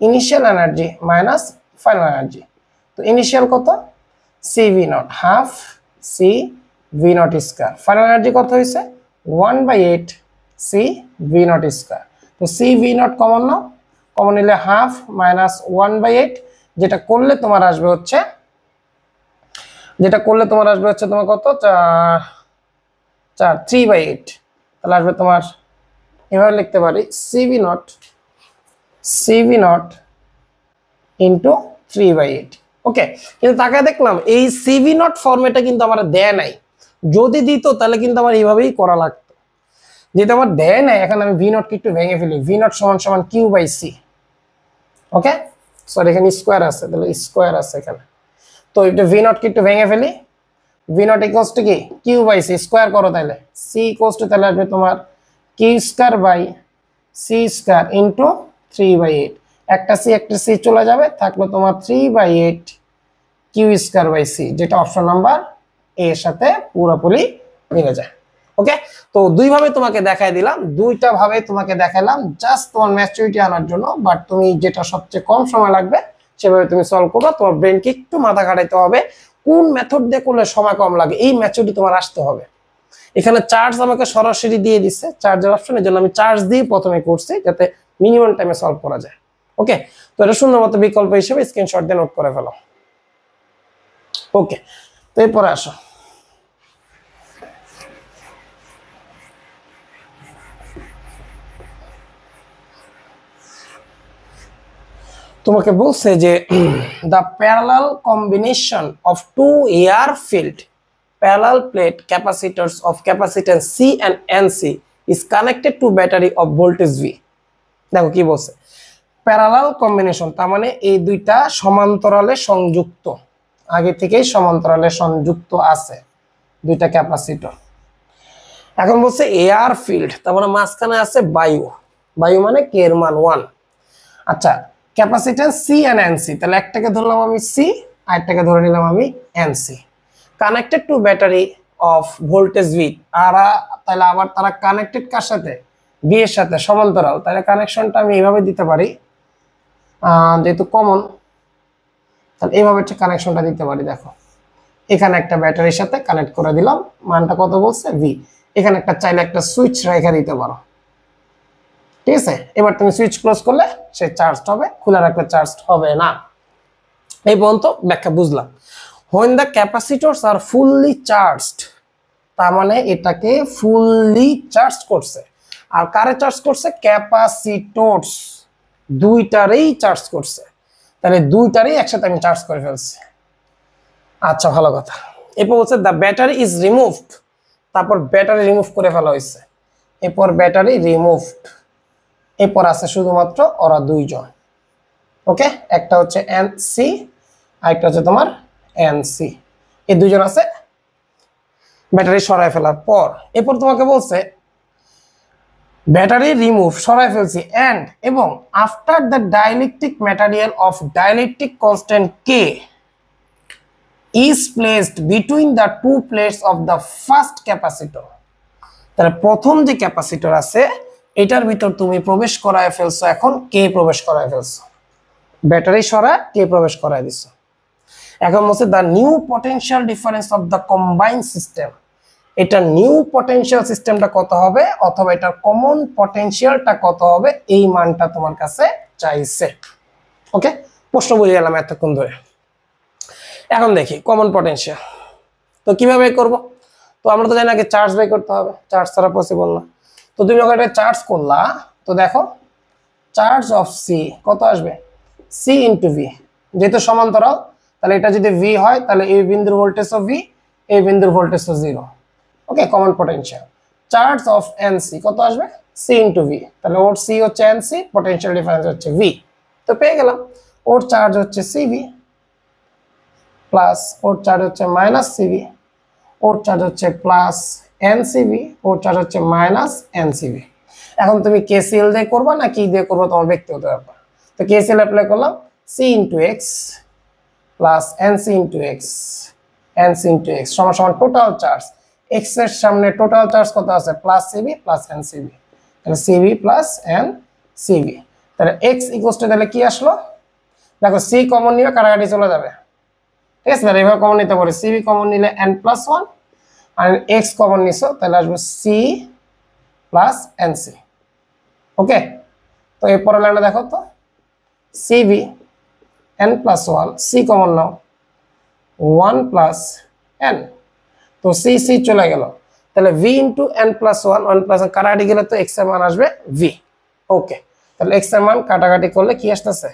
initial energy minus final energy. তো ইনিশিয়াল কত C V naught, half C V naught square, final energy কত হয়েছে 1/8 সি ভি নট স্কোয়ার। তো সি ভি নট কমন নাও, কমন নিলে হাফ মাইনাস 1/8, যেটা করলে তোমার আসবে হচ্ছে তোমার কত 3/8, তাহলে আসবে তোমার, এভাবে লিখতে পারি সিভি নট ইন্টু 3/8। ওকে, কিন্তু তাকে দেখলাম এই সিভি নট ফর্মেটটা কিন্তু আমার দেয় নাই, যদি দিত তাহলে কিন্তু আমার এইভাবেই করা লাগতো, যেটা আমার দেয় নাই। এখন আমি ভি নটকে একটু ভেঙে ফেলি, ভি নট সমান সমান Q by C. Okay, sorry এখানে স্কোয়ার আছে, তাহলে স্কোয়ার আছে এখানে, তো এটা ভি নটকে একটু ভেঙে ফেলি, ভি নট ইকুয়ালস টু কি কিউ বাই সি, স্কোয়ার করো তাহলে সি ইকুয়ালস টু তাহলে আসবে তোমার Q square by C square into 3/8, একটা সি চলে যাবে, থাকলো তোমার 3/8 কিউ স্কোয়ার বাই সি, যেটা অপশন নাম্বার এ এর সাথে পুরোপুরি মিলে যায়। ওকে, তো দুইভাবে তোমাকে দেখাই দিলাম, দুইটা ভাবে তোমাকে দেখালাম জাস্ট তোমার ম্যাচুরিটি আনার জন্য, বাট তুমি যেটা সবচেয়ে কম সময় লাগবে সেভাবে তুমি সলভ করবা। তোমার ব্রেনকে একটু মাথা খাটাইতে হবে, কোন মেথড দিয়ে করলে সময় কম লাগে, এই ম্যাচুরিটি তোমার আসতে হবে। এখানে চার্জ আমাকে সরাসরি দিয়ে দিচ্ছে, চার্জের অপশন, এর জন্য আমি চার্জ দিয়ে প্রথমে করছি যাতে মিনিমাম টাইমে সলভ করা যায়। ওকে, তো এটা সুন্দর মতো বিকল্প হিসেবে স্ক্রিনশট দিয়ে নোট করে ফেলো। ওকে, তো এরপরে আসো, তোমাকে বলছে যে the parallel combination of two air filled parallel plate capacitors of capacitance C and NC is connected to battery of voltage V। দেখো কি বলছে, প্যারালাল কম্বিনেশন, তার মানে এই দুইটা সমান্তরালে সংযুক্ত, আগে থেকেই সমান্তরালে সংযুক্ত আছে দুইটা ক্যাপাসিটর। এখন বলছে এয়ার ফিল্ড, তার মানে মাঝখানে আছে বায়ু, বায়ু মানে কে এর মান 1। আচ্ছা, ক্যাপাসিট্যান্স সি এন্ড এনসি, তাহলে একটাকে ধরলাম আমি সি, আরেকটাকে ধরে নিলাম আমি NC, connected to battery of voltage V. তাহলে আবার তারা কানেক্টেড কার সাথে, বি এর সাথে, সমান্তরাল। তাহলে কানেকশনটা আমি এইভাবে দিতে পারি, যেহেতু কমন, তাহলে এইভাবে একটা কানেকশনটা দিতে পারি। দেখো এখানে একটা ব্যাটারির সাথে কানেক্ট করে দিলাম, মানটা কত বলছে ভি, এখানে একটা চাইলে একটা সুইচ রেখে দিতে পারো, ঠিক আছে। এবার তুমি সুইচ ক্লোজ করলে সে চার্জ হবে, খোলা রাখলে চার্জ হবে না। এই পর্যন্ত ব্যাখ্যা বুঝলাম। when the capacitors are fully charged, তার মানে এটাকে ফুললি চার্জ করছে, আর কারে চার্জ করছে, ক্যাপাসিটরস দুইটারেই চার্জ করছে, তাহলে দুইটারেই একসাথে আমি চার্জ করে ফেলছি। আচ্ছা, ভালো কথা। এরপর বলছে দ্য ব্যাটারি ইজ রিমুভড, তারপর ব্যাটারি রিমুভ করে ফেলা হয়েছে, এরপর ব্যাটারি রিমুভড, এরপর আছে শুধুমাত্র ওরা দুইজন। ওকে, একটা হচ্ছে এনসি, আরেকটা হচ্ছে তোমার এনসি, এই দুইজন আছে ব্যাটারি সরাই ফেলার পর। এরপর তোমাকে বলছে ব্যাটারি রিমুভ, সরাই ফেলছি, এন্ড এবং after the dielectric material of dielectric constant K is placed between the two plates of the first capacitor. তাহলে প্রথম যে ক্যাপাসিটর আছে এটার ভিতর তুমি প্রবেশ করায় ফেলছো, এখন কে প্রবেশ করায় ফেলছো, ব্যাটারি সরা কে প্রবেশ করায় দিছো। এখন বলছে the new potential difference of the combined system, এটা নিউ পটেনশিয়াল সিস্টেমটা কত হবে, অথবা এটার কমন পটেনশিয়ালটা কত হবে, এই মানটা তোমার কাছে চাইছে। ওকে, প্রশ্ন বুঝে গেলাম এতক্ষণ ধরে। এখন দেখি কমন পটেনশিয়াল, তো কিভাবে করব, তো আমরা তো জানি আগে চার্জ বাই করতে হবে, চার্জ ছাড়া পসিবল না। তো তুমি যখন এটা চার্জ করলা, তো দেখো চার্জ অফ সি কত আসবে, সি ইন্টু ভি, যেহেতু সমান্তরাল তাহলে এটা যদি ভি হয় তাহলে এই বিন্দুর ভোল্টেজও ভি, এই বিন্দুর ভোল্টেজও 0। Okay, common potential charge of NC কত আসবে, সি ইন্টু ভি। তাহলে ওর সি হচ্ছে এনসি, পটেনশিয়াল ডিফারেন্স হচ্ছে ভি। তো পেয়ে গেলাম ওর চার্জ হচ্ছে সিভি প্লাস ওর চার্জ হচ্ছে মাইনাস সিভি, ওর চার্জ হচ্ছে প্লাস এনসিভি, ওর চার্জ হচ্ছে মাইনাস এনসিভি। এখন তুমি কেসিএল দিয়ে করবা না কি দিয়ে করবা তোমার ব্যক্তিগত ব্যাপার। তো কেসিএল অ্যাপ্লাই করলাম, C into X plus NC into X, NC into X সমান সমান টোটাল চার্জ, এক্স এর সামনে টোটাল চার্জ কত আছে, প্লাস সিবি প্লাস এনসিবি, তাহলে সিবি প্লাস এনসিবি। তাহলে এক্স ইকুয়ালস টু তাহলে কি আসলো, দেখো সি কমন নিয়ে কাটাকাটি চলে যাবে, ঠিক আছে। তাহলে এভাবে কমন নিতে পারি, সিবি কমন নিলে এন প্লাস ওয়ান, আর এক্স কমন নিছো তাহলে আসবে সি প্লাস এনসি। ওকে, তো এই পরের লাইনে দেখো তো, CB N plus one, C common now, one plus N, তো সি সি চলে গেল, তাহলে V into N plus one, one plus কাটাকাটি গেলে তো এক্স এর মান আসবে ভি। ওকে, তাহলে এক্স এর মান কাটাকাটি করলে কি আসতেছে,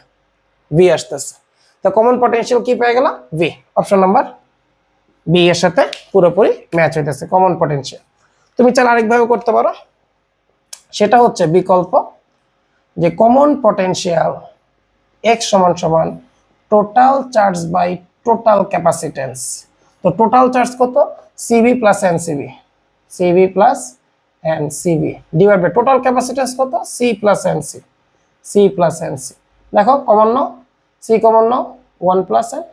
ভি আসতেছে। তো কমন পটেনশিয়াল কি পেয়ে গেল, ভি। অপশন নাম্বার বি এর সাথে পুরোপুরি ম্যাচ হইতেছে কমন পটেনশিয়াল। তুমি চাইলে আরেকভাবে করতে পারো, সেটা হচ্ছে বিকল্প যে কমন পটেনশিয়াল এক্স সমান সমান total charge by total capacitance. তো টোটাল চার্জ কত, CB plus NCB, CB plus NCB divide by total capacitance কত, C plus NC, C plus NC. দেখো common now, C common now, one plus N,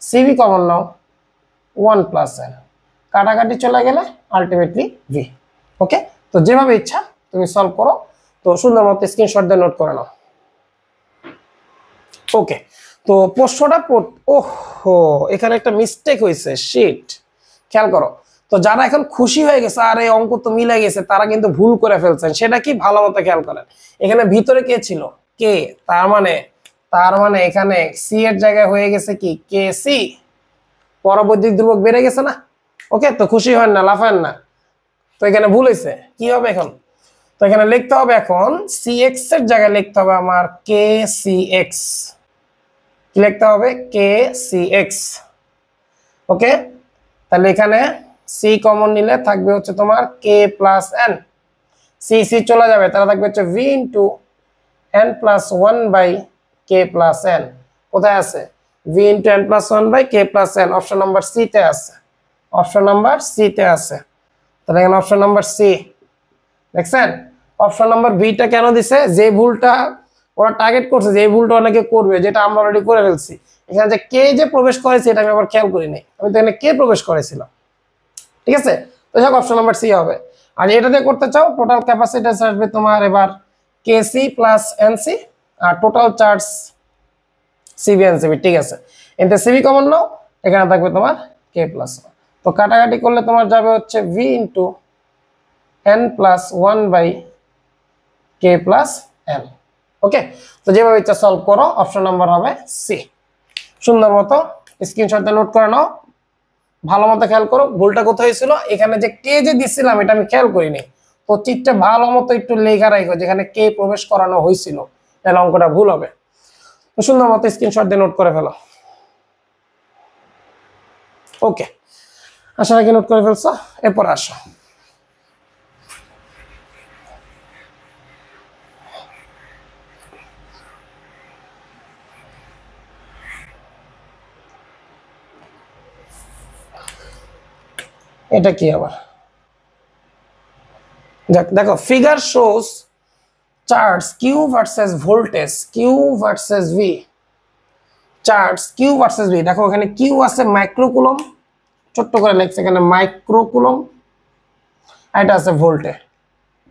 CB common now, one plus N, কাটাকাটি চলে গেলে ultimately V. ওকে, তো যেভাবে ইচ্ছা তুমি solve করো, তো সুন্দর মতো স্ক্রিনশট দিয়ে নোট করে নাও। ওকে, তো প্রশ্নটা ওহো এখানে একটা মিস্টেক হয়েছে, শিট, খেয়াল করো। তো যারা এখন খুশি হয়ে গেছে আর এই অঙ্ক তো মিলে গেছে, তারা কিন্তু ভুল করে ফেলছেন, সেটা কি ভালো মতো খেয়াল করেন। এখানে ভিতরে কে ছিল, কে, তার মানে এখানে সি এর জায়গায় হয়ে গেছে কি, কে সি, পরবর্তী ধ্রুবক বেড়ে গেছে না। ওকে, তো খুশি হন না, লাফান না। তো এখানে ভুল হয়েছে, কি হবে এখন, তো এখানে লিখতে হবে এখন সি এক্স এর জায়গায় লিখতে হবে আমার কে সি এক্স, কি লিখতে হবে, কে সি এক্স। ওকে, তাহলে এখানে সি কমন নিলে থাকবে হচ্ছে তোমার K plus N, C C চলে যাবে, তাহলে থাকবে হচ্ছে V into N plus one by K plus N. কোথায় আছে, V into N plus one by K plus N, option number C তে আছে, অপশন নাম্বার সি তে আছে। তাহলে এখানে অপশন নাম্বার সি দেখছেন। অপশন নাম্বার বিটা কেন দিছে, যে ভুলটা ওরা টার্গেট করছে, যে ভুলটা অনেকে করবে, যেটা আমরা অলরেডি করে ফেলছি। এখানে যে কে যে প্রবেশ করেছে এটা আমি আবার খেয়াল করি নাই, আমি তো এখানে কে প্রবেশ করেছিলাম, ঠিক আছে। তো যাক অপশন নাম্বার সি হবে। আর এটা দিয়ে করতে চাও টোটাল ক্যাপাসিটেন্স আসবে তোমার এবার কেসি প্লাস এনসি, আর টোটাল চার্জ সিবি এনসিবি, ঠিক আছে। এতে সিবি কমন নাও, এখানে থাকবে তোমার কে প্লাস ওয়ান, তো কাটাকাটি করলে তোমার যাবে হচ্ছে V into N plus one by K plus N. Okay, তো যেভাবে ইচ্ছা সলভ করো, অপশন নাম্বার হবে সি। সুন্দর মতো স্ক্রিনশটটা নোট করে নাও, ভালো মতো খেয়াল করো ভুলটা কোথায় হয়েছিল। এখানে যে কে যে দিছিলাম এটা আমি খেয়াল করিনি, তো চিটটা ভালো মতো একটু লেখা রাখো যেখানে কে প্রবেশ করানো হয়েছিল, তাহলে অঙ্কটা ভুল হবে। তো সুন্দর মতো স্ক্রিনশট দিয়ে নোট করে ফেলো। ওকে, আশা রাখি নোট করে ফেলছো, এরপর আসো। এটা কি আবার, দেখো figure shows charge Q versus voltage Q versus V, charge Q versus V. দেখো এখানে কিউ আছে মাইক্রোকুলম, ছোট্ট করে লেখছে এখানে মাইক্রোকুলম, আর এটা আছে ভোল্টে।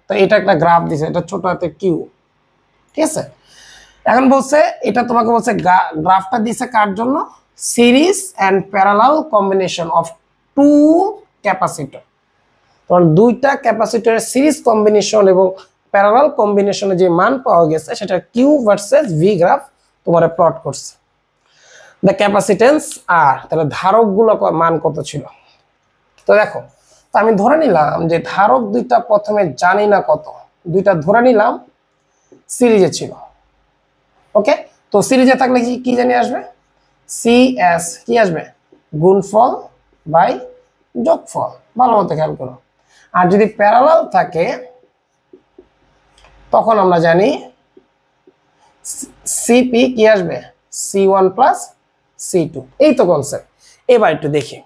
তো এটা একটা গ্রাফ দিছে, এটা ছোট হাতে কিউ, ঠিক আছে। এখন বলছে এটা তোমাকে বলছে গ্রাফটা দিছে কার জন্য, series and parallel combination of two capacitor. তখন দুইটা ক্যাপাসিটরের সিরিজ কম্বিনেশন এবং প্যারালাল কম্বিনেশনে যে মান পাওয়া গেছে সেটা কিউ ভার্সেস ভি গ্রাফ তোমার প্লট করছে। দ্য ক্যাপাসিটেন্স আর তাহলে ধারকগুলো মান কত ছিল। তো দেখো, তো আমি ধরে নিলাম যে ধারক দুইটা প্রথমে জানি না কত, দুইটা ধরে নিলাম সিরিজে ছিল। ওকে, তো সিরিজে থাকলে কি জানি আসবে, CS কি আসবে গুণফল বাই যোগফল, ভালো মতো খেয়াল করো। আর যদি প্যারালাল থাকে তখন আমরা জানি CP কি আসবে C1 প্লাস C2, এই তো কনসেপ্ট। এবার একটু দেখি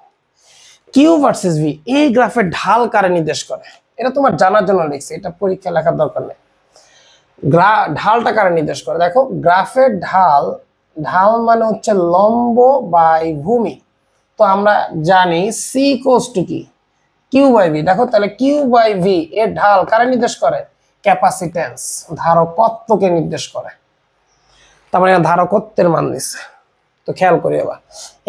কিউ ভার্সেস ভি, এই গ্রাফের ঢাল কারে নির্দেশ করে, এটা তোমার জানার জন্য লিখছি, এটা পরীক্ষা লেখার দরকার নেই। ঢালটা কারে নির্দেশ করে, দেখো গ্রাফের ঢাল, ঢাল মানে হচ্ছে লম্ব বাই ভূমি। তো আমরা জানি সি কোস টু কি কিউ বাই ভি, দেখো তাহলে কিউ বাই ভি এর ঢাল কারে নির্দেশ করে, ক্যাপাসিট্যান্স ধারকত্বকে নির্দেশ করে। তার মানে ধারকত্বের মান দিচ্ছে। তো খেয়াল করি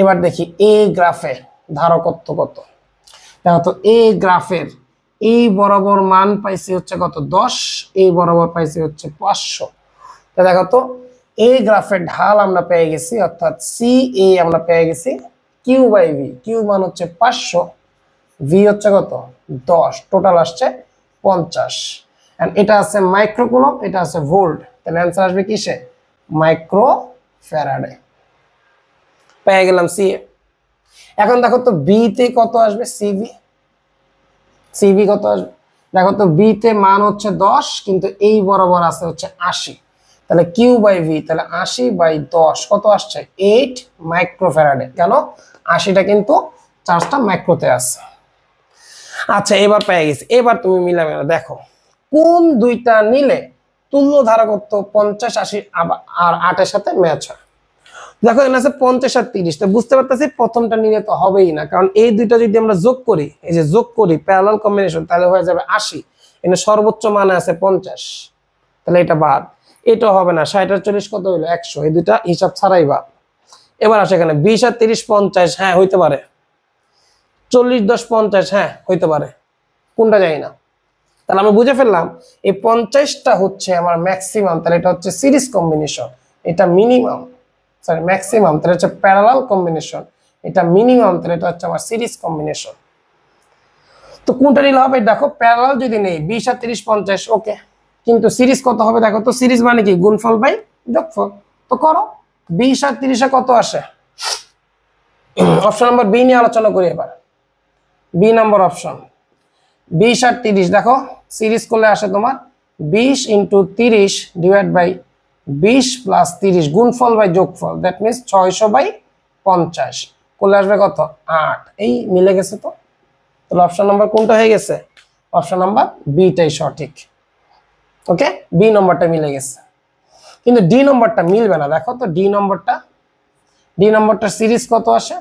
এবার দেখি এ গ্রাফে ধারকত্ব কত। দেখো তো এই গ্রাফের এই বরাবর মান পাইছি হচ্ছে কত 10, এই বরাবর পাইছি হচ্ছে 500। তো দেখো তো এই গ্রাফের ঢাল আমরা পেয়ে গেছি, অর্থাৎ সি এ আমরা পেয়ে গেছি কিউ বাই ভি, কিউ মান হচ্ছে 500, ভি হচ্ছে কত 10, টোটাল আসছে 50। এন্ড এটা আছে মাইক্রোকুলম, এটা আছে ভোল্ট, তাহলে অ্যান্সার আসবে কিসে মাইক্রো ফ্যারাডে। পেয়ে গেলাম সি এ। এখন দেখো তো বি তে কত আসবে, সিভি, সিভি কত আসবে, দেখো তো বি তে মান হচ্ছে 10 কিন্তু এই বরাবর আছে হচ্ছে 80, তাহলে কিউ বাই ভি, তাহলে 80 বাই 10 কত আসছে 8 মাইক্রোফ্যারাডে। কেন 80টা কিন্তু চার্জটা মাইক্রোতে আছে। আচ্ছা এবার পেয়ে গেছি, এবার তুমি মিলামেলা দেখো কোন দুইটা নিলে তুল্য ধারকত্ব 50 80 আর 8 এর সাথে ম্যাচ হয়। দেখো এখানে আছে 50 আর 30, তো বুঝতে পারতেছি প্রথমটা নিলে তো হবেই না, কারণ এই দুইটা যদি আমরা যোগ করি, এই যে যোগ করি প্যারালাল কম্বিনেশন, তাহলে হয়ে যাবে 80, এখানে সর্বোচ্চ মানে আছে 50, তাহলে এটা বাদ। এটা হবে না, 60 আর 40 কত হইলো 100, এই দুইটা হিসাব ছাড়াই বাদ। এবার আসে এখানে 20 আর 30 50, হ্যাঁ হইতে পারে। 40 10 50, হ্যাঁ হইতে পারে, কোনটা জানি না। তাহলে আমরা বুঝে ফেললাম এই 50টা হচ্ছে আমার ম্যাক্সিমাম, তাহলে এটা হচ্ছে সিরিজ কম্বিনেশন, এটা মিনিমাম, সরি ম্যাক্সিমাম, তাহলে হচ্ছে প্যারালাল কম্বিনেশন, এটা মিনিমাম, তাহলে এটা হচ্ছে আমার সিরিজ কম্বিনেশন। তো কোনটা নিলে হবে, দেখো প্যারালাল যদি নেই 20 আর 30 50 ওকে, কিন্তু সিরিজ কত হবে, দেখো তো সিরিজ মানে কি গুণফল বাই যোগফল। তো করো 20 আর 30 এ কত আসে, অপশন নাম্বার বি নিয়ে আলোচনা করি এবার। বি নাম্বার অপশন 20 আর 30, দেখো সিরিজ করলে আসে তোমার 20 ইন্টু 30 ডিভাইড বাই 20 প্লাস 30 গুণফল বাই যোগফল, দ্যাট মিনস 600 বাই 50 করলে আসবে কত 8। এই মিলে গেছে। তো তাহলে অপশন নাম্বার কোনটা হয়ে গেছে, অপশন নাম্বার বিটাই সঠিক। ওকে, বি নম্বরটা মিলে গেছে, কিন্তু ডি নম্বরটা মিলবে না। দেখো তো ডি নম্বরটা সিরিজ কত আসে,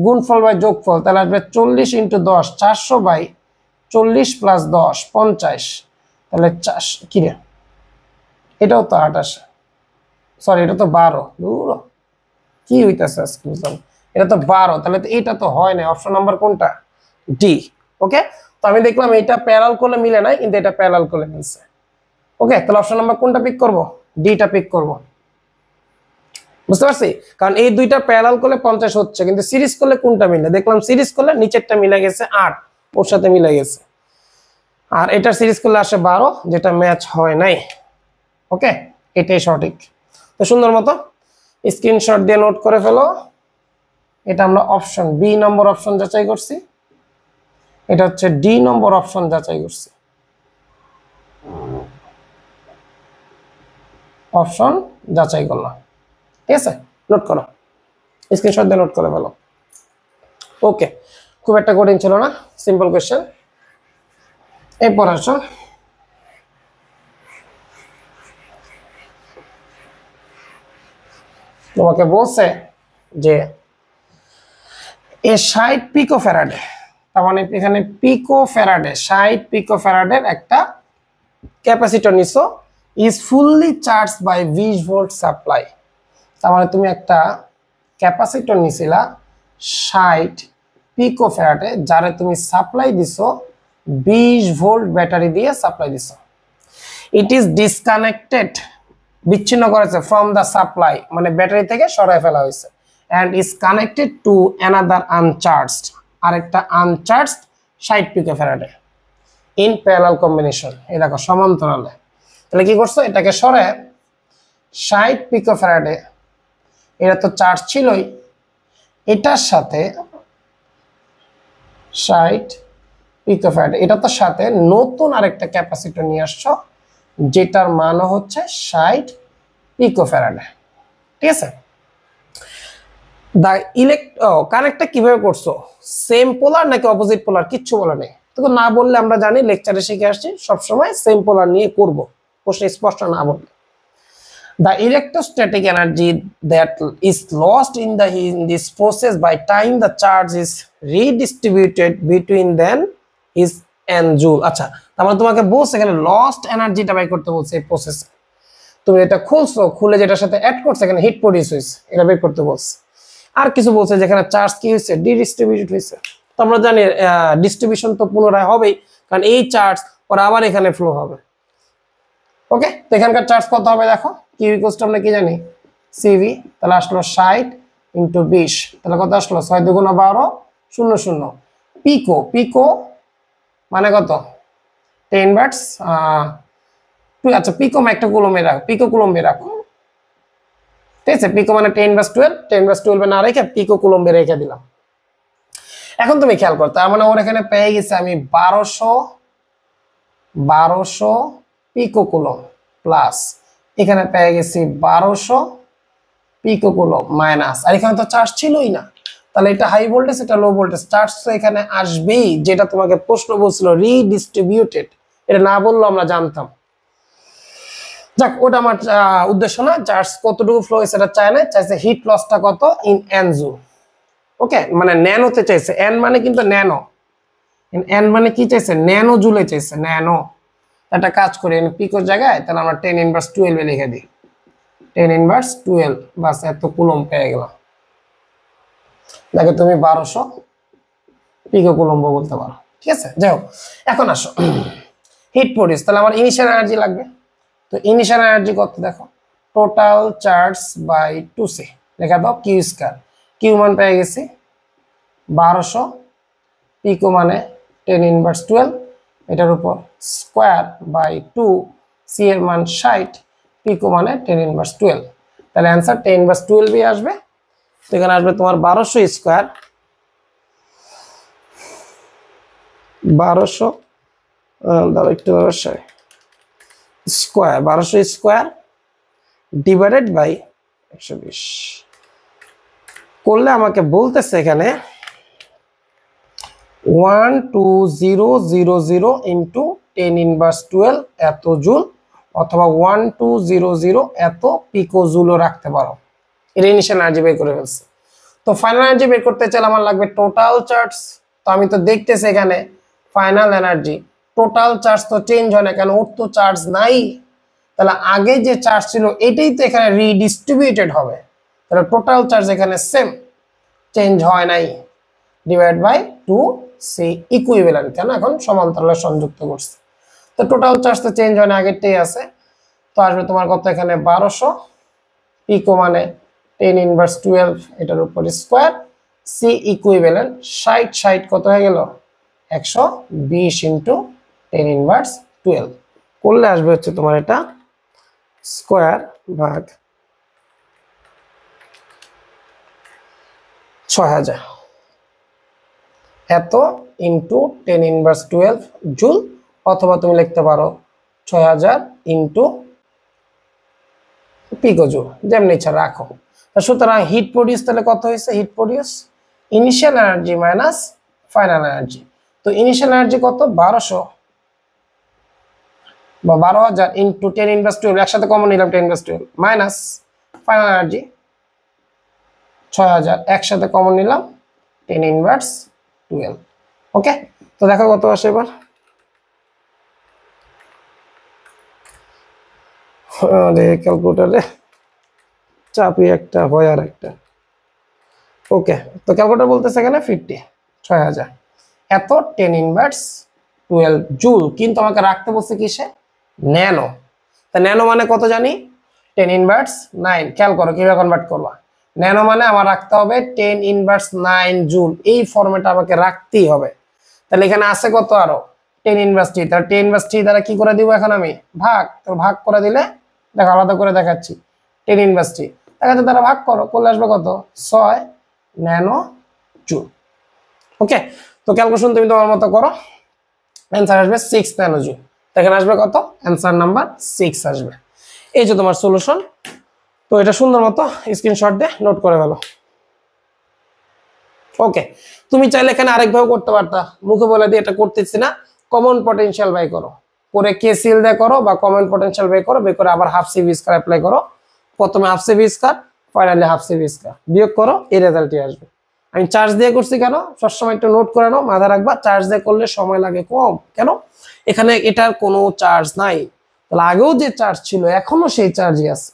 গুণফল বাই যোগফল, তাহলে আসবে 40 ইন্টু 10 400 বাই 40 প্লাস 10 50, তাহলে কি রে এটাও তো 8 আসে, সরি এটা তো 12, দূর কি হইতেছে আজকে বুঝলাম, এটা তো 12, তাহলে তো এটা তো হয় না, অপশন নাম্বার কোনটা ডি। ওকে, তো আমি দেখলাম এটা প্যারাল করলে মিলে নাই, কিন্তু এটা প্যারাল করলে মিলছে। ওকে, তাহলে অপশন নাম্বার কোনটা পিক করব, ডিটা পিক করব। বুঝতে পারছি, কারণ এই দুইটা প্যারালাল করলে 50 হচ্ছে, কিন্তু সিরিজ করলে কোনটা মিলে, দেখলাম সিরিজ করলে নিচেরটা মিলে গেছে 8, ওর সাথে মিলে গেছে, আর এটা সিরিজ করলে আসে 12, যেটা ম্যাচ হয় নাই। ওকে, এটাই সঠিক। তো সুন্দর মতো স্ক্রিনশট দিয়ে নোট করে ফেলো। এটা আমরা অপশন বি নম্বর অপশন যাচাই করছি, এটা হচ্ছে ডি নম্বর অপশন যাচাই করছি। অপশন যাচাই করলাম, ঠিক আছে, নোট করো, স্ক্রিনশট দিয়ে নোট করে ফেলো। ওকে, খুব একটা কঠিন ছিল না, সিম্পল কোয়েশ্চেন। এরপর আসো তোমাকে বলছে যে এ 60 পিকোফ্যারাডে, তার মানে এখানে পিকোফ্যারাডে 60 পিকোফ্যারাডের একটা ক্যাপাসিটর নিছো, is fully charge by 20 volt supply. তার মানে তুমি একটা ক্যাপাসিটর নিছিলা 60 পিকোফ্যারাডে, যারে তুমি সাপ্লাই দিছো 20 ভোল্ট ব্যাটারি দিয়ে সাপ্লাই দিছো। ইট ইজ ডিসকানেক্টেড, বিচ্ছিন্ন করেছে, ফ্রম দ্য সাপ্লাই, মানে ব্যাটারি থেকে সরাই ফেলা হয়েছে, and is connected to another uncharged, আরেকটা আনচার্জড 60 পিকোফ্যারাডে in parallel combination। এই দেখো সমান্তরালে, তাহলে কি করছো, এটাকে সরে 60 পিকোফ্যারাডে এটা তো চার্জ ছিলই, এটার সাথে 60 পিকোফ্যারাড, এটা তো সাথে নতুন আরেকটা ক্যাপাসিটর নিয়ে আসছো যেটার মান হচ্ছে 60 পিকোফ্যারাড। ঠিক আছে, কানেক্টটা কিভাবে করছো, সেম পোলার নাকি অপোজিট পোলার, কিচ্ছু বলা নেই। তো না বললে আমরা জানি, লেকচারে শিখে আসছি সবসময় সেম পোলার নিয়ে করব, প্রশ্ন স্পষ্ট না বললে। The electrostatic energy that is lost in this process by time the charge is redistributed between them is n joule। আচ্ছা, তাহলে তোমাকে বলছে এখানে লস্ট এনার্জিটা বাই করতে বলছে এই প্রসেসে। তুমি এটা খুলছো, খুলে যেটার সাথে অ্যাড করছে এখানে হিট প্রডিউস হয়েছে, এটা বের করতে বলছে। আর কিছু বলছে যেখানে চার্জ কি হয়েছে, ডিস্ট্রিবিউটেড হয়েছে। তো আমরা জানি ডিস্ট্রিবিউশন তো পুনরায় হবেই, কারণ এই চার্জ পরে আবার এখানে ফ্লো হবে। ওকে, তো এখানকার চার্জ কত হবে দেখো, কিউ ইকুয়ালস টু আমরা কি জানি, সিভি। তাহলে আসলো 60 ইন্টু 20, তাহলে কত আসলো 6 দুগুণ 12 0 0। পিকো, পিকো মানে কত 10 ওয়াটস। আচ্ছা, পিকো একটা কুলম্বে রাখো, পিকো কুলম্বে রাখো। ঠিক আছে, পিকো মানে 10/12, 10/12 না রেখে পিকো কুলম্বে রেখে দিলাম। এখন তুমি খেয়াল করো, তার মানে ওর এখানে পেয়ে গেছে আমি 1200 পিকো কুলম প্লাস এখানে পেয়ে গেছি 1200 পিকো কুলম মাইনাস, আর এখানে তো চার্জ ছিলই না। তাহলে এটা হাই ভোল্টেজ, এটা লো ভোল্টেজ, চার্জ তো এখানে আসবেই, যেটা তোমাকে প্রশ্ন বলছিল রিডিস্ট্রিবিউটেড, এটা না বললেও আমরা জানতাম। যাক, ওটা আমার উদ্দেশ্য না, চার্জ কতটুকু ফ্লো হয়েছে এটা চায় না, চাইছে হিট লসটা কত ইন এন জুল। ওকে, মানে ন্যানোতে চাইছে, এন মানে কিন্তু ন্যানো, এন মানে কি চাইছে, ন্যানো জুলে চাইছে, ন্যানো। একটা কাজ করি, পিকোর জায়গায় তাহলে আমরা 10^12 লিখে দিই, 10^12, বাস এত কুলম পেয়ে গেলাম। দেখো তুমি 1200 পিকো কুলম্ব বলতে পারো। ঠিক আছে, যাই হোক, এখন আসো হিট প্রডিউস। তাহলে আমার ইনিশিয়াল এনার্জি লাগবে, তো ইনিশিয়াল এনার্জি কত দেখো, টোটাল চার্জ বাই 2c লেখা দাও, কিউ স্কয়ার। কিউ মান পেয়ে গেছি 1200, পিকো মানে 10^12, এটার উপর স্কয়ার বাই 2, সি এর মান 60, পিকো মানে 10^12। তাহলে অ্যান্সার 10/12 আসবে। তো এখানে আসবে তোমার 1200 স্কয়ার, 1200 দাও একটু স্কয়ার, 1200 স্কয়ার ডিভাইডেড বাই 120 করলে আমাকে বলতেছে এখানে 12000 ইন্টু 10^12 এত জুল, অথবা 1200 এত পিকো জুলও রাখতে পারো। এর ইনিশিয়াল এনার্জি বের করে ফেলছে। তো ফাইনাল এনার্জি বের করতে চাইলে আমার লাগবে টোটাল চার্জ। তো আমি তো দেখতেছি এখানে ফাইনাল এনার্জি, টোটাল চার্জ তো চেঞ্জ হয় না, কেন ওর তো চার্জ নাই। তাহলে আগে যে চার্জ ছিল এটাই তো এখানে রিডিস্ট্রিবিউটেড হবে, তাহলে টোটাল চার্জ এখানে সেম, চেঞ্জ হয় নাই, ডিভাইড বাই 2c ইকুইভ্যালেন্ট, কেন এখন সমান্তরালে সংযুক্ত করছে। তো টোটাল চার্জ তো চেঞ্জ হয় না, আগেরটাই আছে। তো আসবে তোমার কত এখানে 1200, পিকো মানে 10^12, এটার উপর স্কয়ার, সি ইকুইভ্যালেন্ট 60 কত হয়ে গেল 120 ইন্টু 10^12 করলে আসবে হচ্ছে তোমার এটা স্কয়ার ভাগ 6000 এত ইন্টু 10^12 জুল, অথবা তুমি লিখতে পারো 6000 ইন্টু পিকো জুল, যেমন ইচ্ছা রাখো। সুতরাং হিট প্রডিউস তাহলে কত হয়েছে, heat produce initial energy minus final energy. তো ইনিশিয়াল এনার্জি কত 1200 বা 12000 ইন্টু 10^12, একসাথে কমন নিলাম 10^12, মাইনাস ফাইনাল এনার্জি 6000, একসাথে কমন নিলাম 10^12। ওকে, তো দেখো কত আসে এবার, ক্যালকুলেটারে চাপি একটা হয় আর একটা। ওকে, তো ক্যালকুলেটর বলতেছে এখানে 50, 6000 এত 10^12 জুল, কিন্তু আমাকে রাখতে বলছে কিসে, ন্যানো। তা ন্যানো মানে কত জানি 10^9। খেয়াল করো কিভাবে কনভার্ট করবা, ন্যানো মানে আমার রাখতে হবে 10^9 জুল, এই ফরম্যাটে আমাকে রাখতেই হবে। তাহলে এখানে আছে কত আরো 10^3, তাহলে 10^3 দ্বারা কি করে দিব এখন আমি ভাগ, তো ভাগ করে দিলে দেখো আলাদা করে দেখাচ্ছি 10^3, দেখাতে দ্বারা ভাগ করো, করলে আসবে কত 6 ন্যানো জুল। ওকে, তো ক্যালকুলেশন তুমি তোমার মতো করো, অ্যান্সার আসবে 6 ন্যানো জুল। এখানে আসবে কত, অ্যান্সার নাম্বার 6 আসবে। এই যে তোমার সলিউশন। তো এটা সুন্দর মতো স্ক্রিনশট দিয়ে নোট করে ফেলো। ওকে, তুমি চাইলে এখানে আরেকভাবে করতে পারতা, মুখে বলে দিয়ে এটা করতেছি না, কমন পটেনশিয়াল বাই করো, করে কেসিএল দিয়ে করো বা কমন পটেনশিয়াল বাই করো, বের করে আবার হাফ সিভি স্কয়ার অ্যাপ্লাই করো। প্রথমে half CV square, finally half CV square, বিয়োগ করো, এই রেজাল্টই আসবে। আমি চার্জ দিয়ে করছি কেন, সবসময় একটু নোট করে নাও, মাথা রাখবা চার্জ দিয়ে করলে সময় লাগে কম। কেন, এখানে এটার কোনো চার্জ নাই, তাহলে আগেও যে চার্জ ছিল এখনো সেই চার্জই আছে।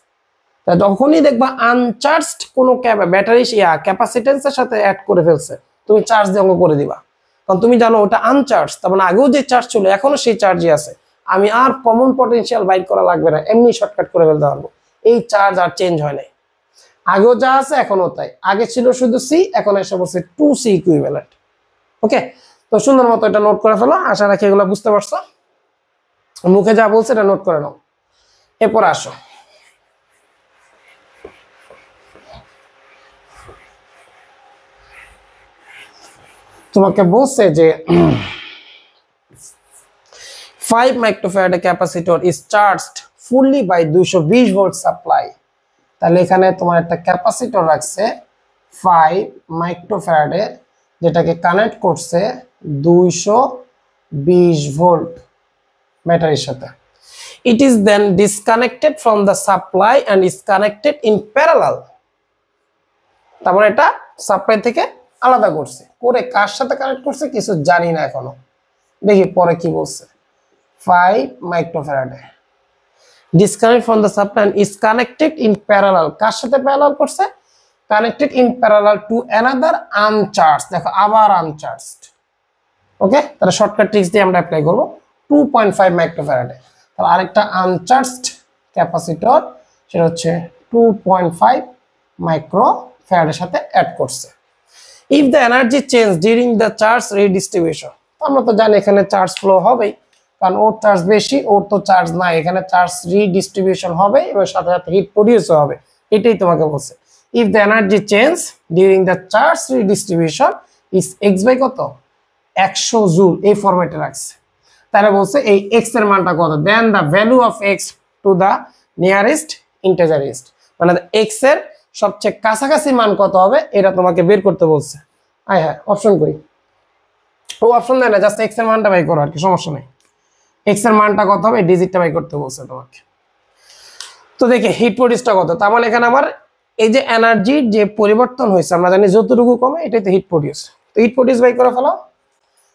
তাই যখনই দেখবা আনচার্জড কোনো ব্যাটারি ক্যাপাসিটেন্সের সাথে অ্যাড করে ফেলছে, তুমি চার্জ দিয়ে অঙ্ক করে দিবা, কারণ তুমি জানো ওটা আনচার্জ, তার মানে আগেও যে চার্জ ছিল এখনো সেই চার্জই আছে। আমি আর কমন পটেনশিয়াল বাইর করা লাগবে না, এমনি শর্টকাট করে ফেলতে পারবো। এই চার্জ আর চেঞ্জ হয় নাই, আগেও যা আছে এখনো তাই। আগে ছিল শুধু সি, এখন এসে বলছে 2C ইকুইভ্যালেন্ট। ওকে, তো সুন্দর মতো এটা নোট করে ফেলো, আশা রাখি এগুলো বুঝতে পারছো। মুখে যা বলছে এটা নোট করে নাও। এরপর আসো, তোমাকে বলছে যে 5 microfarad capacitor is charged fully by 220 volt supply. তাহলে এখানে তোমার একটা ক্যাপাসিটর রাখছে 5 মাইক্রোফ্যারাডে, যেটাকে কানেক্ট করছে 220 ভোল্ট ব্যাটারির সাথে। It is then disconnected from the supply and is connected in parallel. তার মানে এটা সাপ্লাই থেকে আলাদা করছে, করে কার সাথে কানেক্ট করছে কিছু জানি না এখনো, দেখি পরে কি বলছে। 5 মাইক্রোফ্যারাডে disconnect from the supply and is connected in parallel, কার সাথে প্যারালাল করছে, connected in parallel to another uncharged. দেখো আবার আনচার্জড। ওকে, তাহলে শর্টকাট ট্রিক্স দিয়ে আমরা অ্যাপ্লাই করব 2.5 মাইক্রোফ্যারাডে। তাহলে আরেকটা আনচার্জড ক্যাপাসিটর, সেটা হচ্ছে 2.5 মাইক্রোফ্যারাডের সাথে অ্যাড করছে। If the energy change during the charge redistribution, আমরা তো জানি এখানে চার্জ ফ্লো হবেই, কারণ ওর চার্জ বেশি, ওর তো চার্জ নাই, এখানে চার্জ রিডিস্ট্রিবিউশন হবে এবং সাথে সাথে হিট প্রডিউসও হবে। এটাই তোমাকে বলছে, if the energy change during the charge redistribution is X by কত 100 জুল, এই ফরম্যাটে রাখছে। তাহলে বলছে এই এক্স এর মানটা কত, then the value of X to the nearest integer is, মানে এক্স এর সবচেয়ে কাছাকাছি মান কত হবে এটা তোমাকে বের করতে বলছে। হ্যাঁ, অপশন করি, ও অপশন দেয় না, জাস্ট এক্স এর মানটা বাই করো আর কি, সমস্যা নেই। এক্স এর মানটা কত হবে, ডিজিটটা বাই করতে বলছে তোমাকে। তো দেখে হিট প্রডিউসটা কত, তার মানে এখানে আমার এই যে এনার্জির যে পরিবর্তন হয়েছে, আমরা জানি যতটুকু কমে এটাই তো হিট প্রডিউস। তো হিট প্রডিউস বাই করে ফেলো।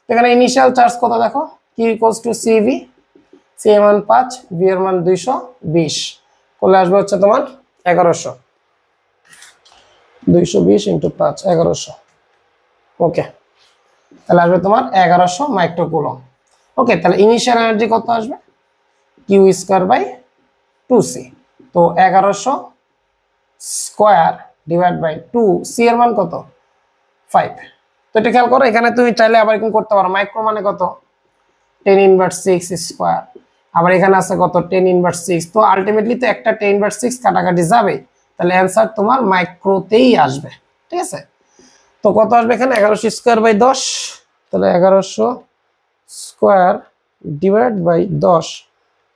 এখানে ইনিশিয়াল চার্জ কত দেখো, কি ইকুয়ালস টু সিভি, সি এর মান 5, ভি এর মান 220, করলে আসবে হচ্ছে তোমার 1100, 220 ইন্টু 5 1100। ওকে, তাহলে আসবে তোমার 1100 মাইক্রোকুলম। ওকে, তাহলে ইনিশিয়াল এনার্জি কত আসবে, কিউ স্কয়ার বাই 2c। তো 1100 স্কয়ার ডিভাইড বাই 2, সি এর মান কত 5। তো এটা খেয়াল করো, এখানে তুমি চাইলে আবার এরকম করতে পারো, মাইক্রো মানে কত 10 ইনভার্স 6 স্কয়ার, আবার এখানে আছে কত 10 ইনভার্স 6। তো আলটিমেটলি তো একটা 10 ইনভার্স 6 কাটাকাটি যাবে, তাহলে অ্যান্সার তোমার মাইক্রোতেই আসবে। ঠিক আছে, তো কত আসবে এখানে 1100 স্কয়ার বাই 10, তাহলে 1100 স্কয়ার ডিভাইড বাই 10।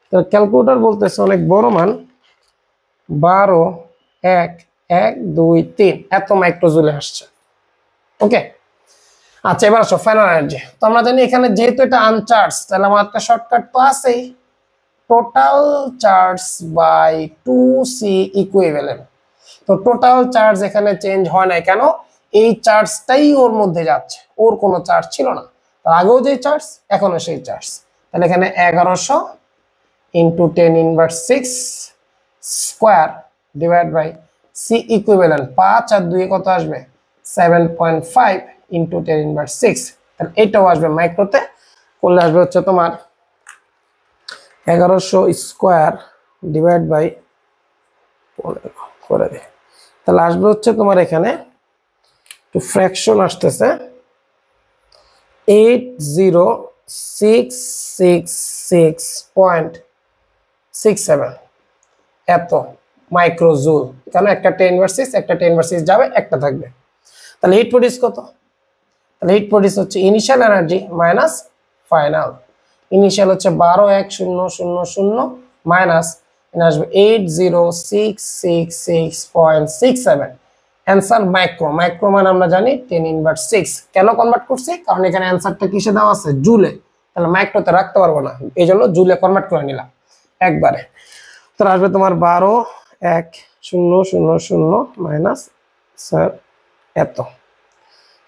তাহলে ক্যালকুলেটর বলতেছে অনেক বড় মান, 12 1 1 2 3 এত মাইক্রোজুলে আসছে। ওকে, আচ্ছা এবার আসো ফাইনাল এনার্জি। তো আমরা জানি এখানে যেহেতু এটা আনচার্জ, তাহলে আমার একটা শর্টকাট তো আছেই, total charge by 2c equivalent. তো টোটাল চার্জ এখানে চেঞ্জ হয় না, কেন, এই চার্জটাই ওর মধ্যে যাচ্ছে, ওর কোনো চার্জ ছিল না, তার আগেও যে চার্জ এখনো সেই চার্জ। তাহলে এখানে 1100 into 10 inverse 6 square divide by C equivalent, 5 আর 2 কত আসবে 7.5 ইন্টু 10 ইনভার্স 6। তাহলে এটাও আসবে মাইক্রোতে, করলে আসবে হচ্ছে তোমার 1100 স্কোয়ার ডিভাইড বাই করে দে, তাহলে আসবে হচ্ছে তোমার এখানে একটু ফ্র্যাকশন আসতেছে 80,666.67 এত মাইক্রোজুল, কেন একটা 10 ভার্সেস একটা 10 ভার্সেস যাবে, একটা থাকবে। তাহলে হিট প্রডিউস কত? তাহলে হিট প্রডিউস হচ্ছে initial energy minus final. Initial হচ্ছে 12,10,00 মাইনাস এখানে আসবে 80,666.67। অ্যান্সার মাইক্রো, মাইক্রো মানে আমরা জানি 10⁻6। কেন কনভার্ট করছি? কারণ এখানে অ্যান্সারটা কিসে দেওয়া আছে? জুলে। তাহলে মাইক্রোতে রাখতে পারবো না, এই জন্য জুলে কনভার্ট করে নিলাম একবারে। তো আসবে তোমার 12,1,0,00 মাইনাস স্যার এত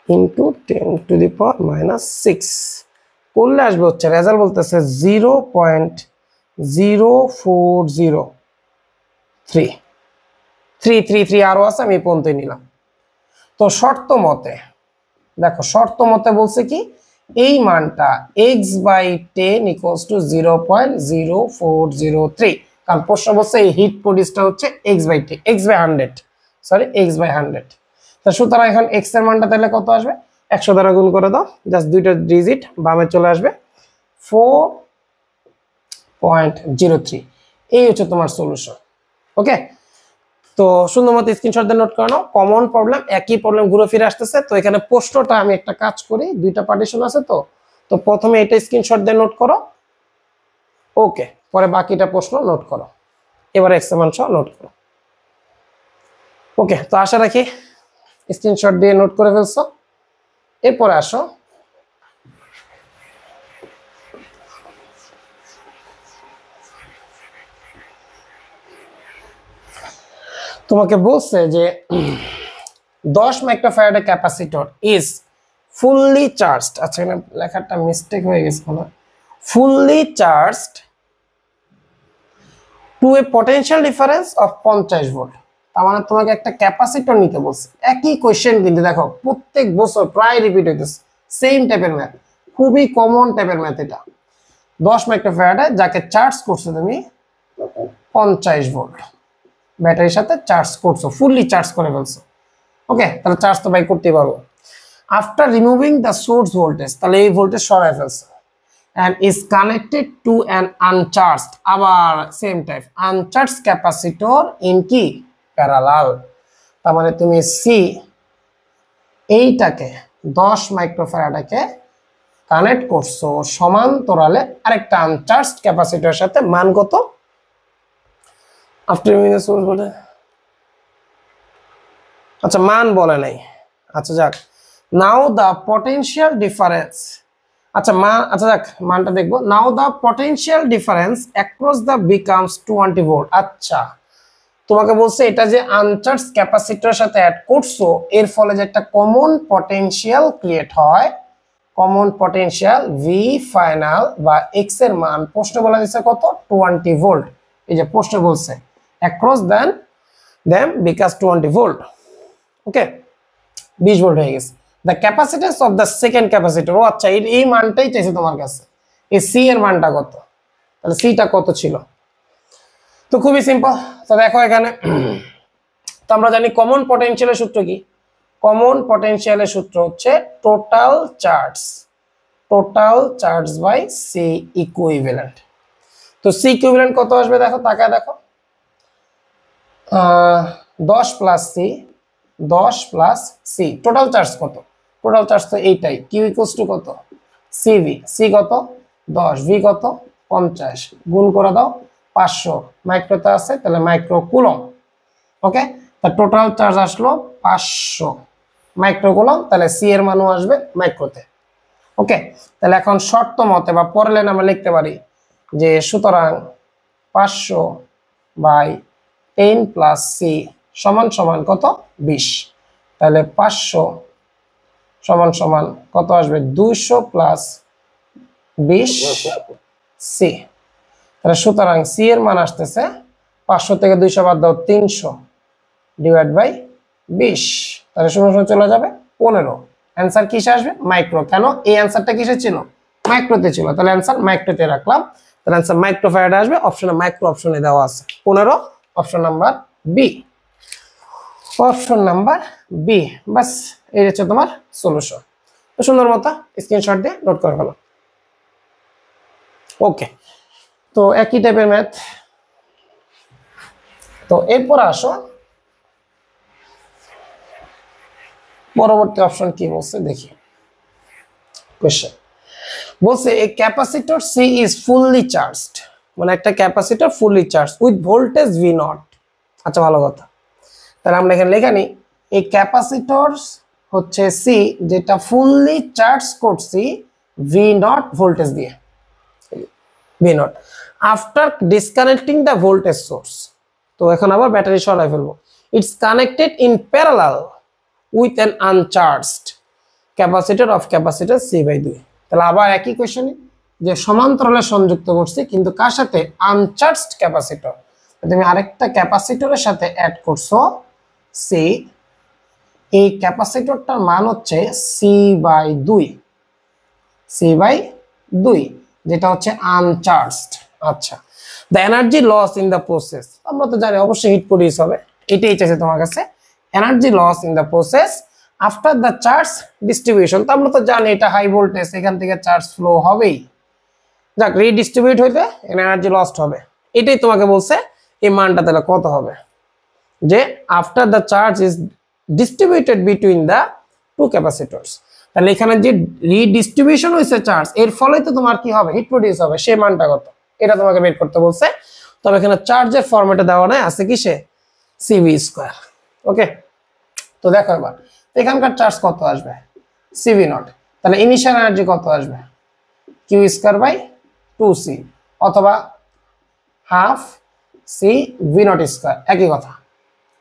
ইন্টু 10⁻⁻6 করলে আসবে হচ্ছে রেজাল্ট বলতেছে 0.0403 আরো আছে, আমি পর্যন্ত নিলাম। তো শর্ত মতে দেখো, শর্ত মতে বলছে কি এই মানটা x/10 = 0.0403, কারণ প্রশ্ন বলছে এই হিট প্রডিউসটা হচ্ছে x/100, সরি x/100। তা সুতরাং এখন x এর মানটা তাহলে কত আসবে? 100 দ্বারা গুণ করে দাও, জাস্ট দুইটা ডিজিট বামে চলে আসবে 4.03। এই হচ্ছে তোমার সলিউশন। ওকে, তো সুন্দর মতো স্ক্রিনশট দিয়ে নোট করে নাও। কমন প্রবলেম, একই প্রবলেম ঘুরে ফিরে আসতেছে। তো এখানে প্রশ্নটা আমি একটা কাজ করি, দুইটা পার্টিশন আছে, তো প্রথমে এটা স্ক্রিনশট দিয়ে নোট করো, ওকে, পরে বাকিটা প্রশ্ন নোট করো, এবারে এক্সাম্পল সহ নোট করো। ওকে, তো আশা রাখি স্ক্রিনশট দিয়ে নোট করে ফেলছো। এরপরে আসো তোমাকে বলছে যে 10 microfarad capacitor is fully charged. আচ্ছা, এখানে লেখাটা মিস্টেক হয়ে গেছে না, fully charged to a potential difference of 50 volt. তার মানে তোমাকে একটা ক্যাপাসিটর নিতে বলছে। একই কোশ্চেন কিন্তু দেখো প্রত্যেক বছর প্রায় রিপিট হইতেছে, সেম টাইপের ম্যাথ, খুবই কমন টাইপের ম্যাথ এটা। 10 মাইক্রোফ্যারাডে যাকে চার্জ করছো তুমি 50 ভোল্ট, ব্যাটারির সাথে চার্জ করছো, ফুললি চার্জ করে ফেলছো। ওকে, তাহলে চার্জ তো বাই করতে পারবো। After removing the source voltage, তাহলে এই ভোল্টেজ সরাই ফেলছো, and is connected to an uncharged, আবার same type uncharged capacitor in কি প্যারালাল। তার মানে তুমি সি এইটাকে 10 মাইক্রোফ্যারাডকে কানেক্ট করছো সমান্তরালে আরেকটা আনচার্জড ক্যাপাসিটরের সাথে। মান কত? After removing the source voltage, আচ্ছা মান বলে নাই, আচ্ছা যাক, নাও দ্য পটেনশিয়াল ডিফারেন্স, আচ্ছা আচ্ছা যাক মানটা দেখবো। Now the potential difference across the becomes 20 volt. আচ্ছা, তোমাকে বলছে এটা যে আনচার্জ ক্যাপাসিটরের সাথে অ্যাড করছো, এর ফলে যে একটা কমন পটেনশিয়াল ক্রিয়েট হয়, কমন পটেনশিয়াল ভি ফাইনাল বা এক্স এর মান প্রশ্ন বলা দিচ্ছে কত? 20 ভোল্ট। এই যে প্রশ্ন বলছে across then becomes 20 volt. Okay, 20 volt হয়ে গেছে। The capacitance of the second capacitor, ও আচ্ছা এই মানটাই চাইছে তোমার কাছে। এই সি এর মানটা কত? তাহলে সিটা কত ছিল? তো খুবই সিম্পল। তো দেখো এখানে তো আমরা জানি কমন পটেনশিয়ালের সূত্র কি? কমন পটেনশিয়ালের সূত্র হচ্ছে total charge by C equivalent. তো সি ইকুইভ্যালেন্ট কত আসবে দেখো, তাকায় দেখো, 10 প্লাস সি টোটাল চার্জ কত? টোটাল চার্জ তো এইটাই, কিউ ইকুয়ালস টু কত? সিভি। সি কত? 10, ভি কত? 50, গুণ করে দাও 500, মাইক্রোতে আছে তাহলে মাইক্রো কুলম। ওকে, তা টোটাল চার্জ আসলো 500 মাইক্রো কুলম, তাহলে সি এর মানও আসবে মাইক্রোতে। ওকে, তাহলে এখন শর্ত মতে বা পরের লাইনে আমরা লিখতে পারি যে সুতরাং 500/10 প্লাস সি সমান সমান কত? 20। তাহলে 500 সমান সমান কত আসবে? 200 প্লাস 20 সি। তাহলে সুতরাং সি এর মান আসতেছে 500 থেকে 200 বাদ দাও 300 ডিভাইড বাই 20, তাহলে সমান চলে যাবে 15। অ্যান্সার কিসে আসবে? মাইক্রো। কেন? এই অ্যান্সারটা কিসে ছিল? মাইক্রোতে ছিল, তাহলে অ্যান্সার মাইক্রোতে রাখলাম। তাহলে অ্যান্সার মাইক্রোফ্যারাড আসবে, অপশনে মাইক্রো অপশনে দেওয়া আছে 15, option number B. Option number B, বাস এই হচ্ছে তোমার সলিউশন। তো সুন্দর মতো স্ক্রিনশট দিয়ে নোট করে ফেলো। ওকে, তো একই টাইপের ম্যাথ। তো তো এরপর আসো পরবর্তী অপশন কি বলছে দেখি। কোশ্চেন বলছে a capacitor C is fully charged, মানে একটা capacitor fully charge with voltage V naught. আচ্ছা ভালো কথা, তাহলে আমরা এখানে লেখা নিই এই ক্যাপাসিটর হচ্ছে সি যেটা ফুললি চার্জ করছি ভি নট ভোল্টেজ দিয়ে, V naught after disconnecting the voltage source. তো এখন আবার ব্যাটারি সরাই ফেলবো। It's connected in parallel with an uncharged capacitor of capacitor C by 2। তাহলে আবার একই কোশ্চেনে যে সমান্তরালে সংযুক্ত করছি কিন্তু কার সাথে? Uncharged capacitor. তুমি আরেকটা ক্যাপাসিটরের সাথে অ্যাড করছো সি, এই ক্যাপাসিটরটার মান হচ্ছে সি বাই 2, সি বাই 2 যেটা হচ্ছে আনচার্জড। আচ্ছা, the energy loss in the process, আমরা তো জানি অবশ্যই হিট প্রডিউস হবে, এটাই চাইছে তোমার কাছে। Energy loss in the process after the charge distribution, তো আমরা তো জানি এটা হাই ভোল্টেজ, এখান থেকে চার্জ ফ্লো হবেই, যাক রিডিস্ট্রিবিউট হইতে এনার্জি লস্ট হবে। এটাই তোমাকে বলছে এই মানটা তাহলে কত হবে, যে after the charge is distributed between the two capacitors. তাহলে এখানে যে রিডিস্ট্রিবিউশন হয়েছে চার্জ, এর ফলে তো তোমার কি হবে? হিট প্রডিউস হবে, সেই মানটা কত এটা তোমাকে বের করতে বলছে। তবে এখানে চার্জের ফরম্যাটে দেওয়া নাই, আছে কিসে? CV square. ওকে, তো দেখো এবার এখানকার চার্জ কত আসবে? CV naught. তাহলে ইনিশিয়াল এনার্জি কত আসবে? কিউ স্কয়ার বাই 2c অথবা half C V naught square, একই কথা,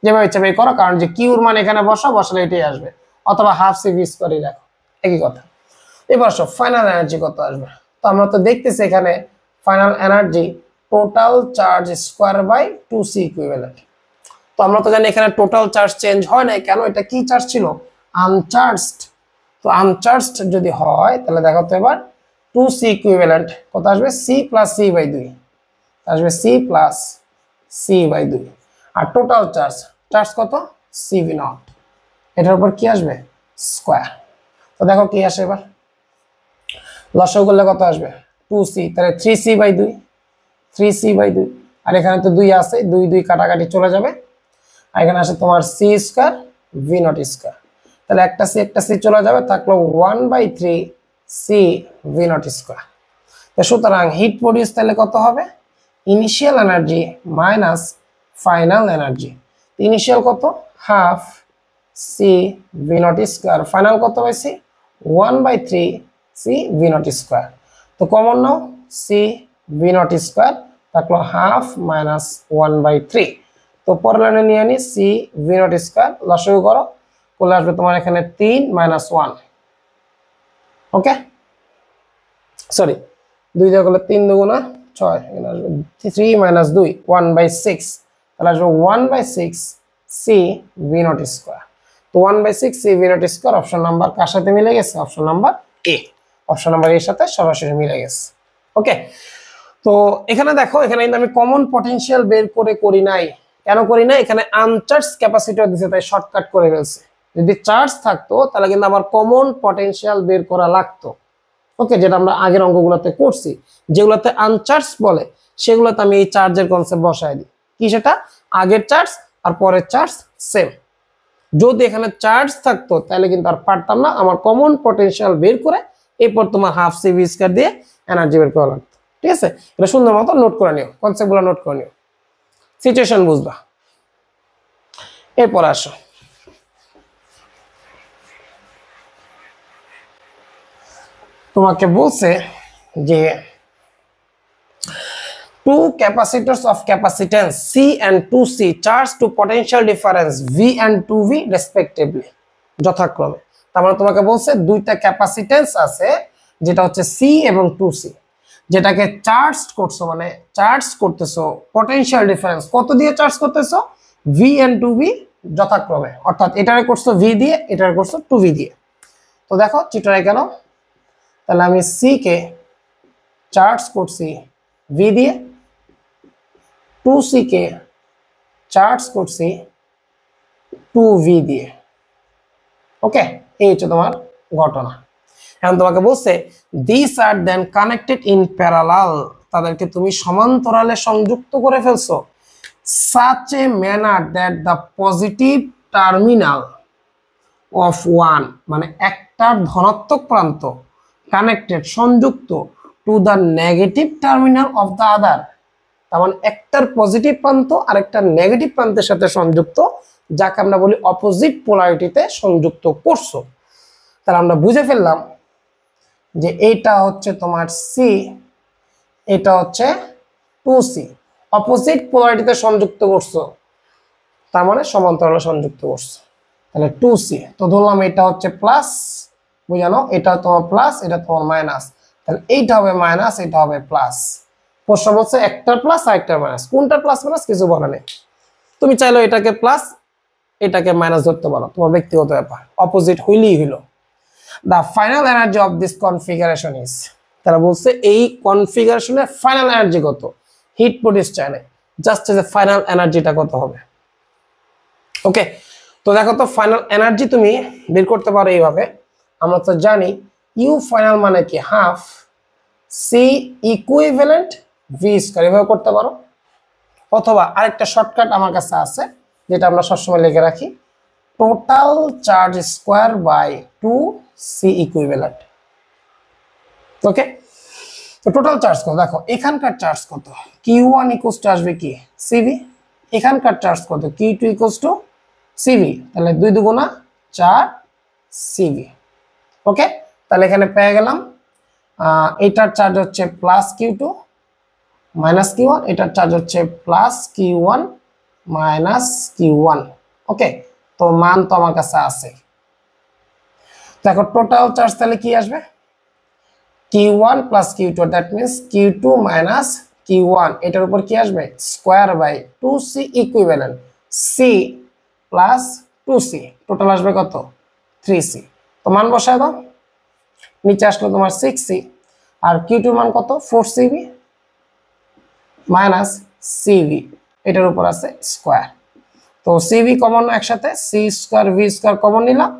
যেভাবে ইচ্ছা বের করো, কারণ যে কিউর মান এখানে বসালে এটাই আসবে, অথবা হাফ সি ভি স্কয়ারই দেখো, একই কথা। এবার সব ফাইনাল এনার্জি কত আসবে? তো আমরা তো দেখতেছি এখানে final energy total charge square by 2c equivalent. তো আমরা তো জানি এখানে টোটাল চার্জ চেঞ্জ হয় না, কেন? এটা কি চার্জ ছিল? আনচার্জড। তো আনচার্জড যদি হয় তাহলে দেখো তো এবার 2c ইকুইভ্যালেন্ট কত আসবে? c প্লাস c বাই 2 আসবে, c প্লাস c বাই 2। আর টোটাল চার্জ, চার্জ কত? cv নট, এটার উপর কি আসবে? স্কয়ার। তো দেখো কি আসে এবার, লসাগু করলে কত আসবে? 2c, তাহলে 3c বাই 2, 3c বাই 2, আর এখানে তো 2 আছে, 2 2 কাটাকাটি চলে যাবে, আর এখানে আসে তোমার c square V naught square. তাহলে একটা c চলে যাবে, থাকলো 1/3 c ভি নট স্কয়ার। তো সুতরাং হিট প্রডিউস তাহলে কত হবে? Initial energy minus final energy. Initial কত? Half C V naught square, final কত পাইছি? 1/3 সি ভি নট স্কয়ার। তো common now, C V naught square থাকলো হাফ মাইনাস 1/3। তো পরের লাইনে নিয়ে আনি সি ভি নট স্কয়ার, লসাগু করো, করলে আসবে তোমার এখানে 3 মাইনাস 1। ওকে, সরি 2 দিয়ে করলে 3 দুগুণা 6, এখানে আসবে 3 মাইনাস 2 1/6, তাহলে আসবে 1/6 সি ভি নট স্কয়ার। তো 1/6 C V naught square option number কার সাথে মিলে গেছে? Option number A, option number এর সাথে সরাসরি মিলে গেছে। ওকে, তো এখানে দেখো, এখানে কিন্তু আমি কমন পটেনশিয়াল বের করে করি নাই। কেন করি না? এখানে আনচার্জ ক্যাপাসিটর দিছে তাই শর্টকাট করে ফেলছে। যদি চার্জ থাকতো তাহলে কিন্তু আমার কমন পটেনশিয়াল বের করা লাগতো। ওকে, যেটা আমরা আগের অঙ্কগুলোতে করছি, যেগুলোতে আনচার্জ বলে সেগুলোতে আমি এই চার্জের কনসেপ্ট বসায় দিই। কি সেটা? আগের চার্জ আর পরের চার্জ সেম। যদি এখানে চার্জ থাকতো তাহলে কিন্তু আর পারতাম না, আমার কমন পটেনশিয়াল বের করে এরপর তোমার হাফ সি ভি স্কয়ার দিয়ে এনার্জি বের করা লাগতো। ঠিক আছে, এটা সুন্দর মতো নোট করে নিও, কনসেপ্টগুলো নোট করে নিও, সিচুয়েশন বুঝবা। এরপর আসো তোমাকে বলছে যে two capacitors of capacitance C and 2C charged to potential difference V and 2V respectively যথাক্রমে। তার মানে তোমাকে বলছে দুইটা ক্যাপাসিটেন্স আছে, যেটা হচ্ছে C এবং 2C, যেটাকে চার্জ করছো, মানে চার্জ করতেছো পটেনশিয়াল ডিফারেন্স কত দিয়ে চার্জ করতেছো? V and 2V যথাক্রমে, অর্থাৎ এটারে করছো V দিয়ে, এটারে করছো 2V দিয়ে। তো দেখো চিত্রে কেন, তাহলে আমি C কে চার্জ করছি V দিয়ে, 2C কে চার্জ করছি 2V দিয়ে। ওকে, এই হচ্ছে তোমার ঘটনা। এখন তোমাকে বলছে this are then connected in parallel, তাদেরকে তুমি সমান্তরালে সংযুক্ত করে ফেলছো such a manner that the positive terminal of one মানে একটার ধনাত্মক প্রান্ত কানেক্টেড সংযুক্ত to the negative terminal of the other, তার মানে একটার পজিটিভ প্রান্ত আর একটা নেগেটিভ প্রান্তের সাথে সংযুক্ত, যাকে আমরা বলি অপোজিট পোলারিটিতে সংযুক্ত করছো। তাহলে আমরা বুঝে ফেললাম যে এইটা হচ্ছে তোমার সি, এটা হচ্ছে 2C, অপোজিট পোলারিটিতে সংযুক্ত করছো, তার মানে সমান্তরালে সংযুক্ত করছো। তাহলে 2C, তো ধরলাম এটা হচ্ছে প্লাস, বুঝানো, এটা তোমার প্লাস, এটা তোমার মাইনাস, তাহলে এইটা হবে মাইনাস, এটা হবে প্লাস। প্রশ্ন বলছে একটার প্লাস আর একটার মাইনাস, কোনটা প্লাস মাইনাস কিছু বলা নেই, তুমি চাইলে এটাকে প্লাস এটাকে মাইনাস ধরতে পারো, তোমার ব্যক্তিগত ব্যাপার, অপোজিট হইলেই হইলো। The final energy of this configuration is, তারা বলছে এই কনফিগারেশনের ফাইনাল এনার্জি কত, হিট প্রডিউস চায় না, জাস্ট যে ফাইনাল এনার্জিটা কত হবে। ওকে, তো দেখো তো ফাইনাল এনার্জি তুমি বের করতে পারো এইভাবে, আমরা তো জানি ইউ ফাইনাল মানে কি half C equivalent V square, এভাবে করতে পারো। অথবা আরেকটা শর্টকাট আমার কাছে আছে যেটা আমরা সবসময় লিখে রাখি, total charge square by 2C equivalent. Okay, তো টোটাল চার্জ কত, দেখো এখানকার চার্জ কত, Q1 ইকুয়ালস টু আসবে কি সিভি, এখানকার চার্জ কত Q2 ইকুয়ালস টু সিভি, তাহলে 2 দুগুণা 4 সিভি। ওকে, তাহলে এখানে পেয়ে গেলাম এটার চার্জ হচ্ছে প্লাস Q2 মাইনাস Q1, এটার চার্জ হচ্ছে প্লাস Q1 মাইনাস Q1। ওকে, তো মান তো আমার কাছে আছে। দেখো টোটাল চার্জ তাহলে কি আসবে, Q1 plus Q2, that means Q2 minus Q1, এটার উপর কি আসবে square by 2C equivalent, C plus 2C, টোটাল আসবে কত 3C। তো মান বসায় দাও, নিচে আসলো তোমার 6C, আর Q2 মান কত 4CV মাইনাস CV, এটার উপর আছে স্কয়ার। তো CV কমন একসাথে, C square V square common নিলাম,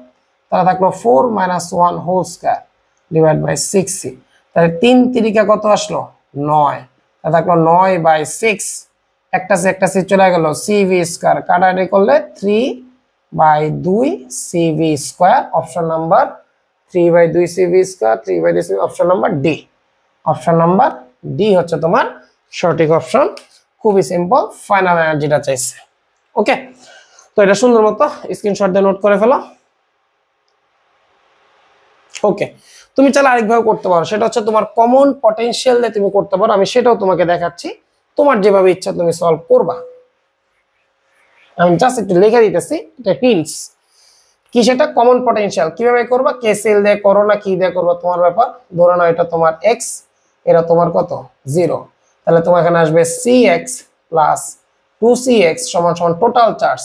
তাহলে থাকলো 4 minus 1 whole square divide by 6C, তাহলে 3 তিরিকা কত আসলো 9, তাহলে থাকলো 9 বাই 6, একটা সি চলে গেল, CV স্কয়ার কাটাকাটি করলে 3 by 2 CV square, option number 3 by 2 CV square, 3 by 2 CV, option number D, option number D হচ্ছে তোমার সঠিক অপশন। খুবই সিম্পল, ফাইনাল এনার্জিটা চাইছে। ওকে, তো এটা সুন্দর মতো স্ক্রিনশট দিয়ে নোট করে ফেলো। ওকে, তুমি চাইলে আরেকভাবে করতে পারো, সেটা হচ্ছে তোমার কমন পটেনশিয়াল দিয়ে তুমি করতে পারো, আমি সেটাও তোমাকে দেখাচ্ছি, তোমার যেভাবে ইচ্ছা তুমি সলভ করবা। আমি জাস্ট একটু লিখে দিতেছি, এটা হিন্টস কি, সেটা কমন পটেনশিয়াল কিভাবে করবা, কেসিএল দিয়ে করো না কি দিয়ে করবা তোমার ব্যাপার। ধরো না এটা তোমার x, এটা তোমার কত 0, তাহলে তোমার এখানে আসবে Cx প্লাস 2Cx সমান সমান টোটাল চার্জ,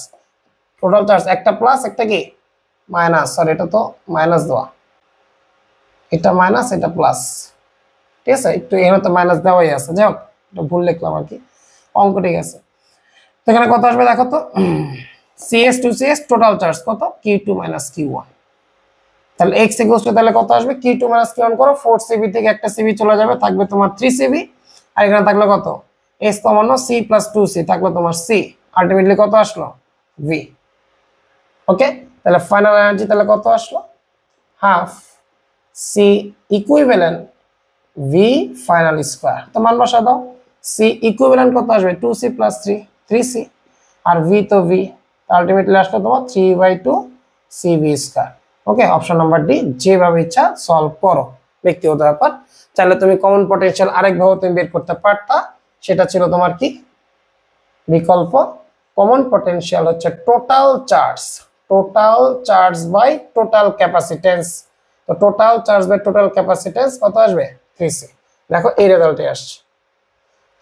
টোটাল চার্জ একটা প্লাস একটা কি মাইনাস, সরি এটা তো মাইনাস দেওয়া, এটা মাইনাস এটা প্লাস, ঠিক আছে, একটু এখানে তো মাইনাস দেওয়াই আছে, যাই হোক এটা ভুল লিখলাম আর কি, অঙ্ক ঠিক আছে। তো এখানে কত আসবে দেখো তো, CS 2CS টোটাল চার্জ কত Q2 মাইনাস Q1, তাহলে x ইকুয়ালস টু তাহলে কত আসবে Q2 মাইনাস Q1 করো, 4CV থেকে একটা CV চলে যাবে, থাকবে তোমার 3CV, আর এখানে থাকলো কত s common C plus 2C, থাকলো তোমার C, আলটিমেটলি কত আসলো V। ওকে, তাহলে ফাইনাল এনার্জি তাহলে কত আসলো half C equivalent V final square, তো মান বসা দাও, C ইকুইভ্যালেন্ট কত আসবে 2C প্লাস 3C, আর V তো V, আলটিমেটলি আসলো তোমার 3/2 CV স্কয়ার। ওকে, অপশন নাম্বার ডি, যেভাবে ইচ্ছা সলভ করো, ব্যক্তিগত ব্যাপার। চাইলে তুমি কমন পটেনশিয়াল আরেকভাবে তুমি বের করতে পারতা, সেটা ছিল তোমার কি বিকল্প। কমন পটেনশিয়াল হচ্ছে total charge by total capacitance, তো total charge by total capacitance কত আসবে 3C। দেখো এই রেজাল্টে আসছে,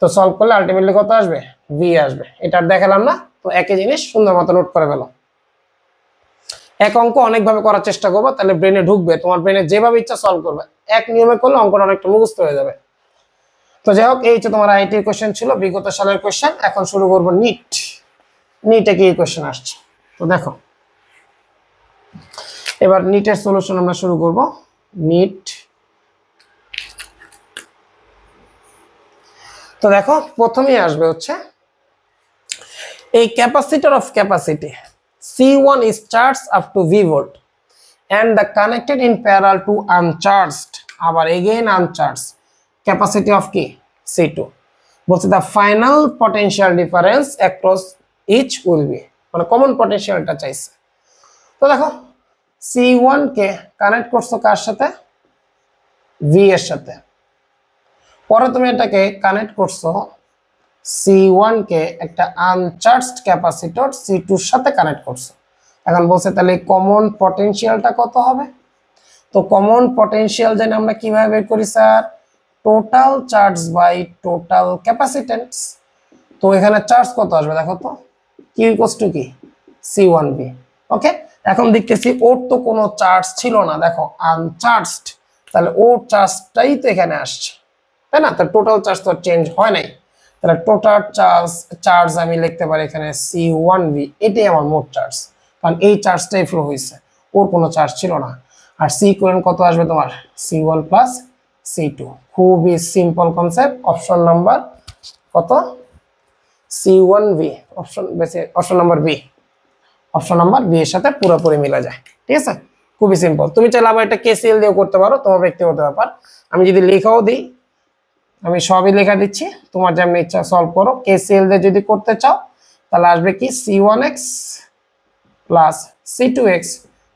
তো সলভ করলে আলটিমেটলি কত আসবে V আসবে, এটা দেখালাম না, তো একই জিনিস সুন্দর মতো নোট করে ফেলো। এক অঙ্ক অনেকভাবে করার চেষ্টা করবো, তাহলে ব্রেনে ঢুকবে, তোমার ব্রেনে যেভাবে ইচ্ছা সলভ করবে, এক নিয়মে করলে অঙ্কটা অনেকটা মুখস্থ হয়ে যাবে। তো যাই হোক, এই হচ্ছে তোমার আইটির কোশ্চেন ছিল, বিগত সালের কোশ্চেন। এখন শুরু করবো নিটে কি কোশ্চেন আসছে। তো দেখো এবার নিটের সলিউশন আমরা শুরু করব। নিট, তো দেখো প্রথমেই আসবে হচ্ছে A capacitor of capacity C1 is charged up to V volt and the connected in parallel to uncharged, abar again uncharged capacity of key C2. বলছে the final potential difference across each will be, মানে common পটেনশিয়ালটা চাইছে। তো দেখো C1 কে connect করছো কার সাথে, V এর সাথে, পরে তুমি এটাকে কানেক্ট করছো C1 কে একটা আনচার্জড ক্যাপাসিটর C2 এর সাথে কানেক্ট করছো। এখন বলছে তাহলে কমন পটেনশিয়ালটা কত হবে? তো কমন পটেনশিয়াল জানি আমরা কিভাবে বের করি sir, total charge by total capacitance. তো এখানে চার্জ কত আসবে দেখো তো, কিউ ইকুয়ালস টু কি C1V। ওকে, এখন দেখতেছি ওর তো কোনো চার্জ ছিল না, দেখো আনচার্জড, তাহলে ওর চার্জটাই তো এখানে আসছে, তাই না? তার টোটাল চার্জ তো চেঞ্জ হয় নাই, তাহলে টোটাল চার্জ আমি লিখতে পারি এখানে C1V, এটাই আমার মোট চার্জ, কারণ এই চার্জটাই ফ্লো হয়েছে, ওর কোনো চার্জ ছিল না। আর সি ইকুইভ্যালেন্ট কত আসবে তোমার, C1 প্লাস C2। খুবই সিম্পল কনসেপ্ট। অপশন নাম্বার কত, C1V, option number B, option number B এর সাথে পুরোপুরি মিলা যায়। ঠিক আছে, খুবই সিম্পল। তুমি চাইলে আবার এটা কেসিএল দিয়েও করতে পারো, তোমার ব্যক্তিগত ব্যাপার। আমি যদি লেখাও দিই, আমি সবই লেখা দিচ্ছি, তোমার যেমন ইচ্ছা সলভ করো। কেসিএল দিয়ে যদি করতে চাও তাহলে আসবে কি C1x প্লাস C2x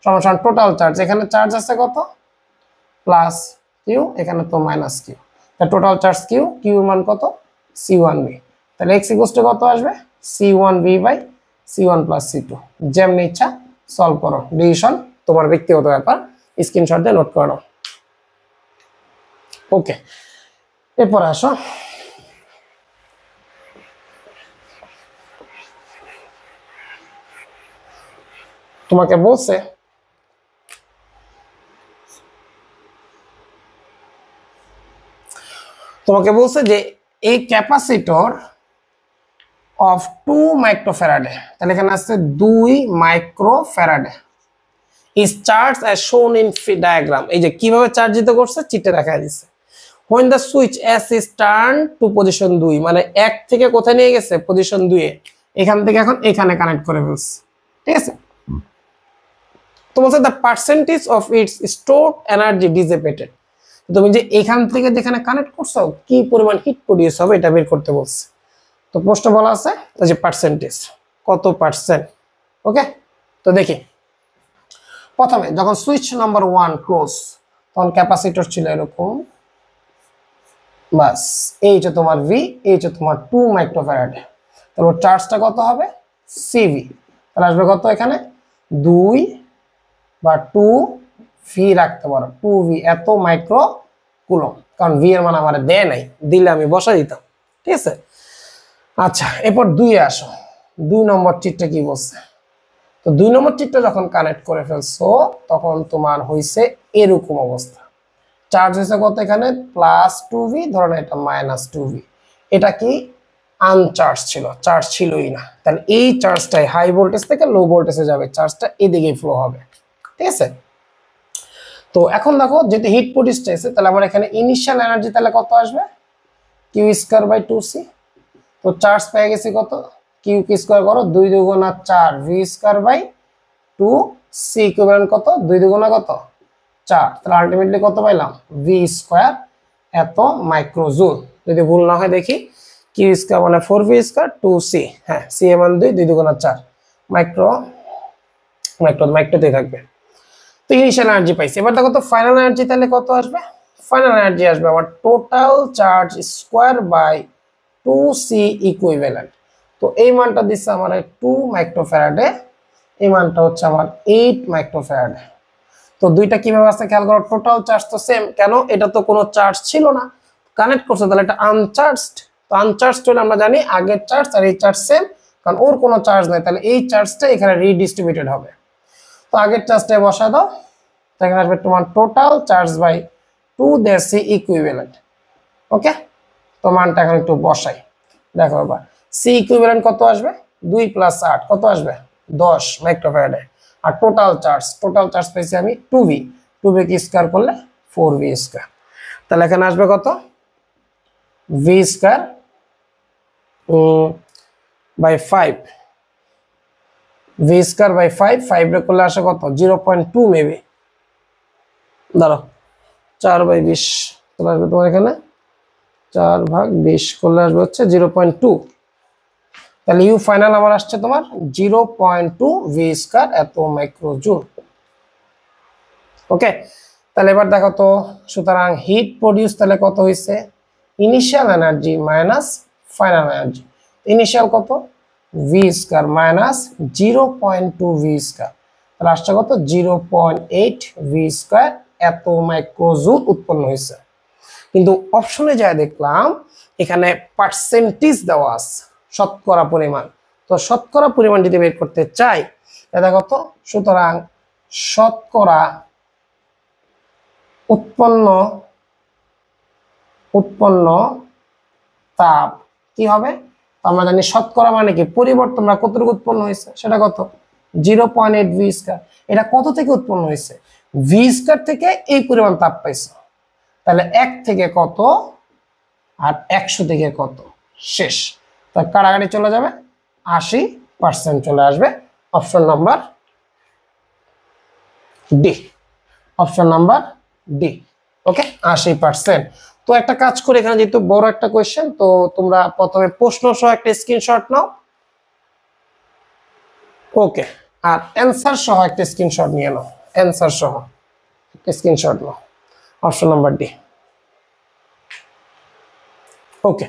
সমান টোটাল চার্জ, এখানে চার্জ আছে কত প্লাস কিউ, এখানে তো মাইনাস কিউ, তাহলে টোটাল চার্জ কিউ, কিউ মান কত C1V, তাহলে x ইকুয়ালস টু কত আসবে C1V by C1 plus C2। যেমন ইচ্ছা সলভ করো, ডিভিশন তোমার ব্যক্তিগত ব্যাপার, স্ক্রিনশট দিয়ে নোট করে নাও। ওকে, এরপর আসো তোমাকে বলছে যে এই ক্যাপাসিটর অফ 2 মাইক্রোফ্যারাডে, তাহলে এখানে আছে 2 মাইক্রোফ্যারাডে, is charge as shown in diagram. এই যে কিভাবে চার্জিত করছে চিত্রে দেখা দিচ্ছে। when the switch S is turned to position 2, মানে 1 থেকে কোথায় নিয়ে গেছে পজিশন 2 এ, এখান থেকে এখন এখানে কানেক্ট করে ফেলছে। ঠিক আছে, তো বলছে the percentage of its stored energy dissipated, তুমি যে এখান থেকে যেখানে কানেক্ট করছো কি পরিমাণ হিট প্রডিউস হবে এটা বের করতে বলছে। তো প্রশ্ন বলা আছে যে পার্সেন্টেজ কত পার্সেন্ট। ওকে, তো দেখি প্রথমে যখন সুইচ নাম্বার 1 ক্লোজ তখন ক্যাপাসিটর ছিল এরকম, বাস এই যে তোমার ভি, এই যে তোমার 2 মাইক্রোফ্যারাড, তাহলে চার্জটা কত হবে সিভি, তাহলে আসবে কত এখানে 2 বা 2 ভি রাখতে পারো, 2V এত মাইক্রো কুলম, কারণ ভি এর মান আমার দেয় নাই, দিলে আমি বসা দিতাম। ঠিক আছে, আচ্ছা এরপর 2 এ আসো। 2 নম্বর চিত্রে কি বলছে, তো 2 নম্বর চিত্রে যখন কানেক্ট করে ফেলছো তখন তোমার হইছে এরকম অবস্থা, চার্জ হয়েছে কত এখানে প্লাস 2V, ধরো এটা মাইনাস 2V, এটা কি আনচার্জ ছিল, চার্জ ছিলই না, তাহলে এই চার্জটাই হাই ভোল্টেজ থেকে লো ভোল্টেজে যাবে, চার্জটা এদিকে ফ্লো হবে। ঠিক আছে, তো এখন দেখো যেহেতু হিট প্রডিউস চাইছে, তাহলে আমার এখানে ইনিশিয়াল এনার্জি তাহলে কত আসবে কিউ স্কয়ার বাই 2c। তো চার্জ পেয়ে গেছি কত, কিউ কি স্কয়ার করো 2 দুগুণা 4 V square by 2c equivalent কত 2 দুগুণা কত 4, তাহলে আলটিমেটলি কত পাইলাম ভি স্কয়ার এত মাইক্রোজুল। যদি ভুল না হয় দেখি, কিউ স্কয়ার মানে 4v স্কয়ার 2c, হ্যাঁ c এর মান 2 দুগুণা 4 মাইক্রোতে থাকবে। তো ইনিশিয়াল এনার্জি পাইছি। এবার দেখো তো ফাইনাল এনার্জি তাহলে কত আসবে, ফাইনাল এনার্জি আসবে আমার total charge square by 2c equivalent. তো এই মানটা দিচ্ছে আমার 2 মাইক্রোফ্যারাডে, এই মানটা হচ্ছে আমার 8 মাইক্রোফ্যারাডে। তো দুইটা কিভাবে আছে খেয়াল করো, টোটাল চার্জ তো সেম, কেন এটা তো কোনো চার্জ ছিল না, কানেক্ট করছে, তাহলে এটা আনচার্জড। তো আনচার্জড হলে আমরা জানি আগের চার্জ আর এই চার্জ সেম, কারণ ওর কোনো চার্জ নাই, তাহলে এই চার্জটা এখানে রিডিস্ট্রিবিউটেড হবে। তো আগের চার্জটাই বসা দাও, এখানে আসবে তোমার total charge by 2 c equivalent. Okay, তো মানটা এখন একটু বসাই, দেখো এবার সি ইকুইভ্যালেন্ট কত আসবে 2 + 8 কত আসবে 10 মাইক্রোফ্যারাডে। আর টোটাল চার্জ পেয়েছি আমি 2v, 2v কি স্কয়ার করলে 4v স্কয়ার, তাহলে এখানে আসবে কত v square by 5 V square by 5, 5 রে করলে আসে কত 0.2 মেবি, দাঁড়াও 4/20 চলে আসবে তোমার এখানে, 4/20 করলে আসবে হচ্ছে 0.2। তাহলে ইউ ফাইনাল আমার আসছে তোমার 0.2 ভি স্কয়ার এত মাইক্রোজুল। ওকে, তাহলে এবার দেখো তো, সুতরাং হিট প্রডিউস তাহলে কত হয়েছে, initial energy minus final energy. Initial কত V square minus 0.2 V square, তাহলে আসছে কত 0.8 ভি স্কয়ার এত মাইক্রোজুল উৎপন্ন হয়েছে। কিন্তু অপশনে যায় দেখলাম এখানে পার্সেন্টেজ দেওয়া আছে, শতকরা পরিমাণ। তো শতকরা পরিমাণ যদি বের করতে চাই দেখো তো, সুতরাং শতকরা উৎপন্ন তাপ কি হবে, আমরা জানি শতকরা মানে কি পরিবর্তন, কতটুকু উৎপন্ন হয়েছে সেটা কত 0.8 ভি স্কয়ার। এটা কত থেকে উৎপন্ন হয়েছে, ভি স্কয়ার থেকে এই পরিমাণ তাপ পাইছে, তাহলে 1 থেকে কত আর 100 থেকে কত, শেষ। তো কাটাকাটি চলে যাবে, 80% চলে আসবে। Option number D, option number D. Okay, 80%। তো একটা কাজ করে, এখানে যেহেতু বড় একটা কোয়েশ্চেন, তো তোমরা প্রথমে প্রশ্ন সহ একটা স্ক্রিনশট নাও, ওকে, আর অ্যান্সার সহ একটা স্ক্রিনশট নিয়ে নাও, অ্যান্সার সহ একটা স্ক্রিনশট নাও, অপশন নাম্বার ডি। ওকে,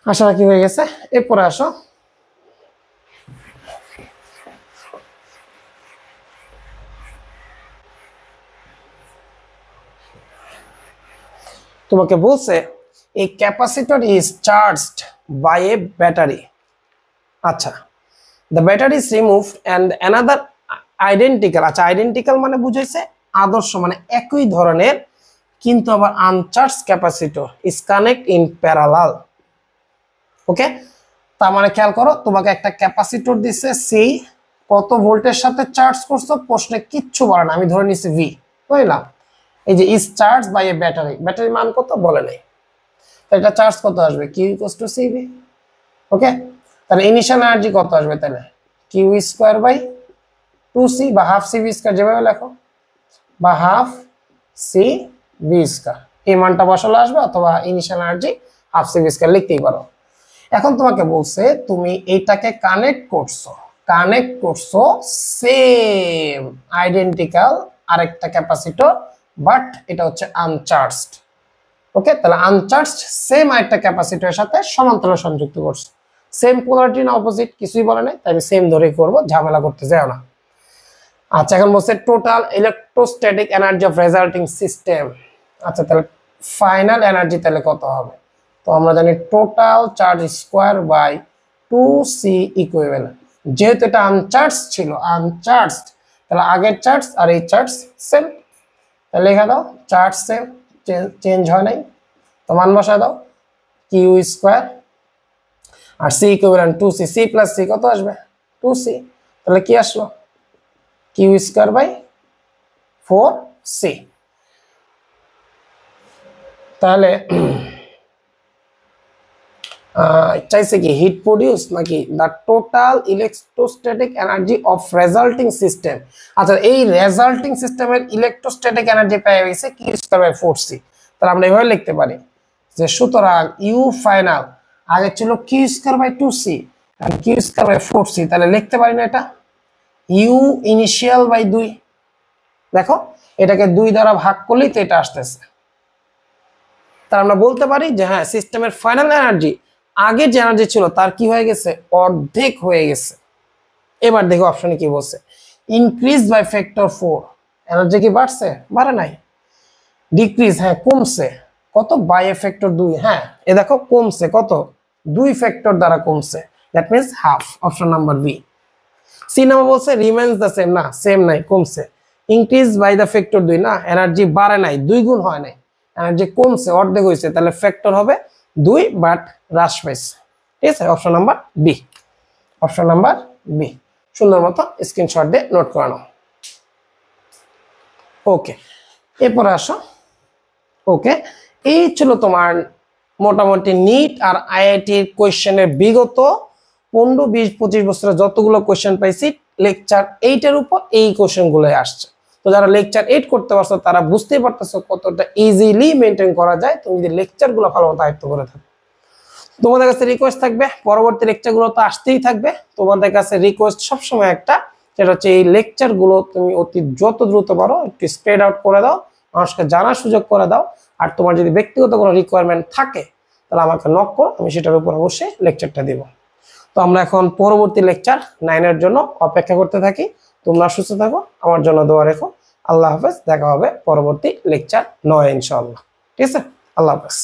আশা রাখি হয়ে গেছে। এরপরে আসো, তোমাকে বলছে এই capacitor is charged by a battery. আচ্ছা, the battery is removed and another identical, আচ্ছা আইডেন্টিক্যাল মানে বুঝাইছে আদর্শ, মানে একই ধরনের কিন্তু আবার uncharged capacitor is connect in parallel. Okay, তার মানে খেয়াল করো, তোমাকে একটা ক্যাপাসিটর দিছে, সেই কত ভোল্টের সাথে চার্জ করছো প্রশ্নে কিচ্ছু বলে না, আমি ধরে নিছি ভি, বুঝলাম। এই যে is charge by a battery, battery মান কত বলে নাই, এটা চার্জ কত আসবে Q equals to CV. Okay, তাহলে ইনিশিয়াল এনার্জি কত আসবে, তাহলে কিউ স্কয়ার বাই 2c বা হাফ সিভি স্কয়ার, যেভাবে লেখো, বা হাফ সি ভি স্কয়ার, এই মানটা বসালে আসবে, অথবা initial energy half CV square লিখতেই পারো। এখন তোমাকে বলছে তুমি এইটাকে কানেক্ট করছো সেম আইডেন্টিক্যাল আরেকটা ক্যাপাসিটর, বাট এটা হচ্ছে আনচার্জড। ওকে, তাহলে আনচার্জড সেম আরেকটা ক্যাপাসিটরের সাথে সমান্তরাল সংযুক্ত করছো, সেম পোলারিটি না অপোজিট, কিছুই বলে নাই, তাই আমি সেম ধরেই করবো, ঝামেলা করতে যাও না। আচ্ছা, এখন বলছে total electrostatic energy of resulting system. আচ্ছা, তাহলে ফাইনাল এনার্জি তাহলে কত হবে, তো আমরা জানি total charge square by 2c equivalent. যেহেতু এটা আনচার্জ ছিল, আনচার্জড, তাহলে আগের চার্জ আর এই চার্জ সেম, তাহলে লেখা দাও চার্জ সেম, চেঞ্জ হয় নাই, তো মান বসায় দাও কিউ স্কোয়ার আর C equivalent 2c, C plus C কত আসবে 2c, তাহলে কি আসলো কিউ স্কয়ার বাই 4c। তাহলে চাইছে কি হিট প্রডিউস নাকি the total electrostatic energy of resulting system. আচ্ছা, এই রেজাল্টিং সিস্টেমের ইলেকট্রোস্ট্যাটিক এনার্জি পাওয়া গেছে কিউ স্কয়ার বাই 4c। তাহলে আমরা এভাবে লিখতে পারি যে সুতরাং ইউ ফাইনাল আগে ছিল কিউ স্কয়ার বাই 2c আর কিউ স্কয়ার বাই 4c, তাহলে লিখতে পারি না এটা ইউ ইনিশিয়াল বাই 2, দেখো এটাকে 2 দ্বারা ভাগ করলেই তো এটা আসতেছে। তার আমরা বলতে পারি যে হ্যাঁ, সিস্টেমের ফাইনাল এনার্জি আগে যে এনার্জি ছিল তার কি হয়ে গেছে, অর্ধেক হয়ে গেছে। এবার দেখো অপশনে কি বলছে, ইনক্রিজ বাই ফ্যাক্টর 4, এনার্জি কি বাড়ছে, বাড়ে নাই, ডিক্রিজ হ্যাঁ কমছে, কত বাই এ ফ্যাক্টর 2, হ্যাঁ এ দেখো কমছে কত 2 ফ্যাক্টর দ্বারা কমছে, that means half, option number B. C number বলছে রিমেইনস দ্য সেম, না সেম নাই, কমছে। ইনক্রিজ বাই দ্য ফ্যাক্টর 2, না এনার্জি বাড়ে নাই, 2 গুণ হয় নাই, এনার্জি কমছে, অর্ধেক হয়েছে, তাহলে ফ্যাক্টর হবে 2 বাট হ্রাস পাইছে। ঠিক আছে, option number B, option number B. সুন্দর মতো স্ক্রিনশট দিয়ে নোট করে নাও। ওকে, এরপরে আসো। ওকে, এই ছিল তোমার মোটামুটি নিট আর আইআইটির কোয়েশ্চেনের বিগত 15, 20, 25 বছরে যতগুলো কোয়েশ্চেন পাইছি লেকচার 8 এর উপর এই কোশ্চেন গুলো আসছে। তো যারা লেকচার 8 করতে পারছো তারা বুঝতেই পারতেছো কতটা ইজিলি মেনটেন করা যায় তুমি যদি লেকচার গুলো ভালো মতো আয়ত্ত করে থাকো। তোমাদের কাছে রিকোয়েস্ট থাকবে, পরবর্তী লেকচার গুলো তো আসতেই থাকবে, তোমাদের কাছে রিকোয়েস্ট সবসময় একটা, সেটা হচ্ছে এই লেকচার গুলো তুমি অতি যত দ্রুত পারো একটু স্প্রেড আউট করে দাও, মানুষকে জানার সুযোগ করে দাও। আর তোমার যদি ব্যক্তিগত কোনো রিকোয়ারমেন্ট থাকে তাহলে আমাকে নক করো, আমি সেটার উপর অবশ্যই লেকচারটা দিব। তো আমরা এখন পরবর্তী লেকচার 9 এর জন্য অপেক্ষা করতে থাকি। তোমরা সুস্থ থাকো, আমার জন্য দোয়া রেখো। আল্লাহ হাফেজ, দেখা হবে পরবর্তী লেকচার 9 ইনশাআল্লাহ। ঠিক আছে, আল্লাহ হাফেজ।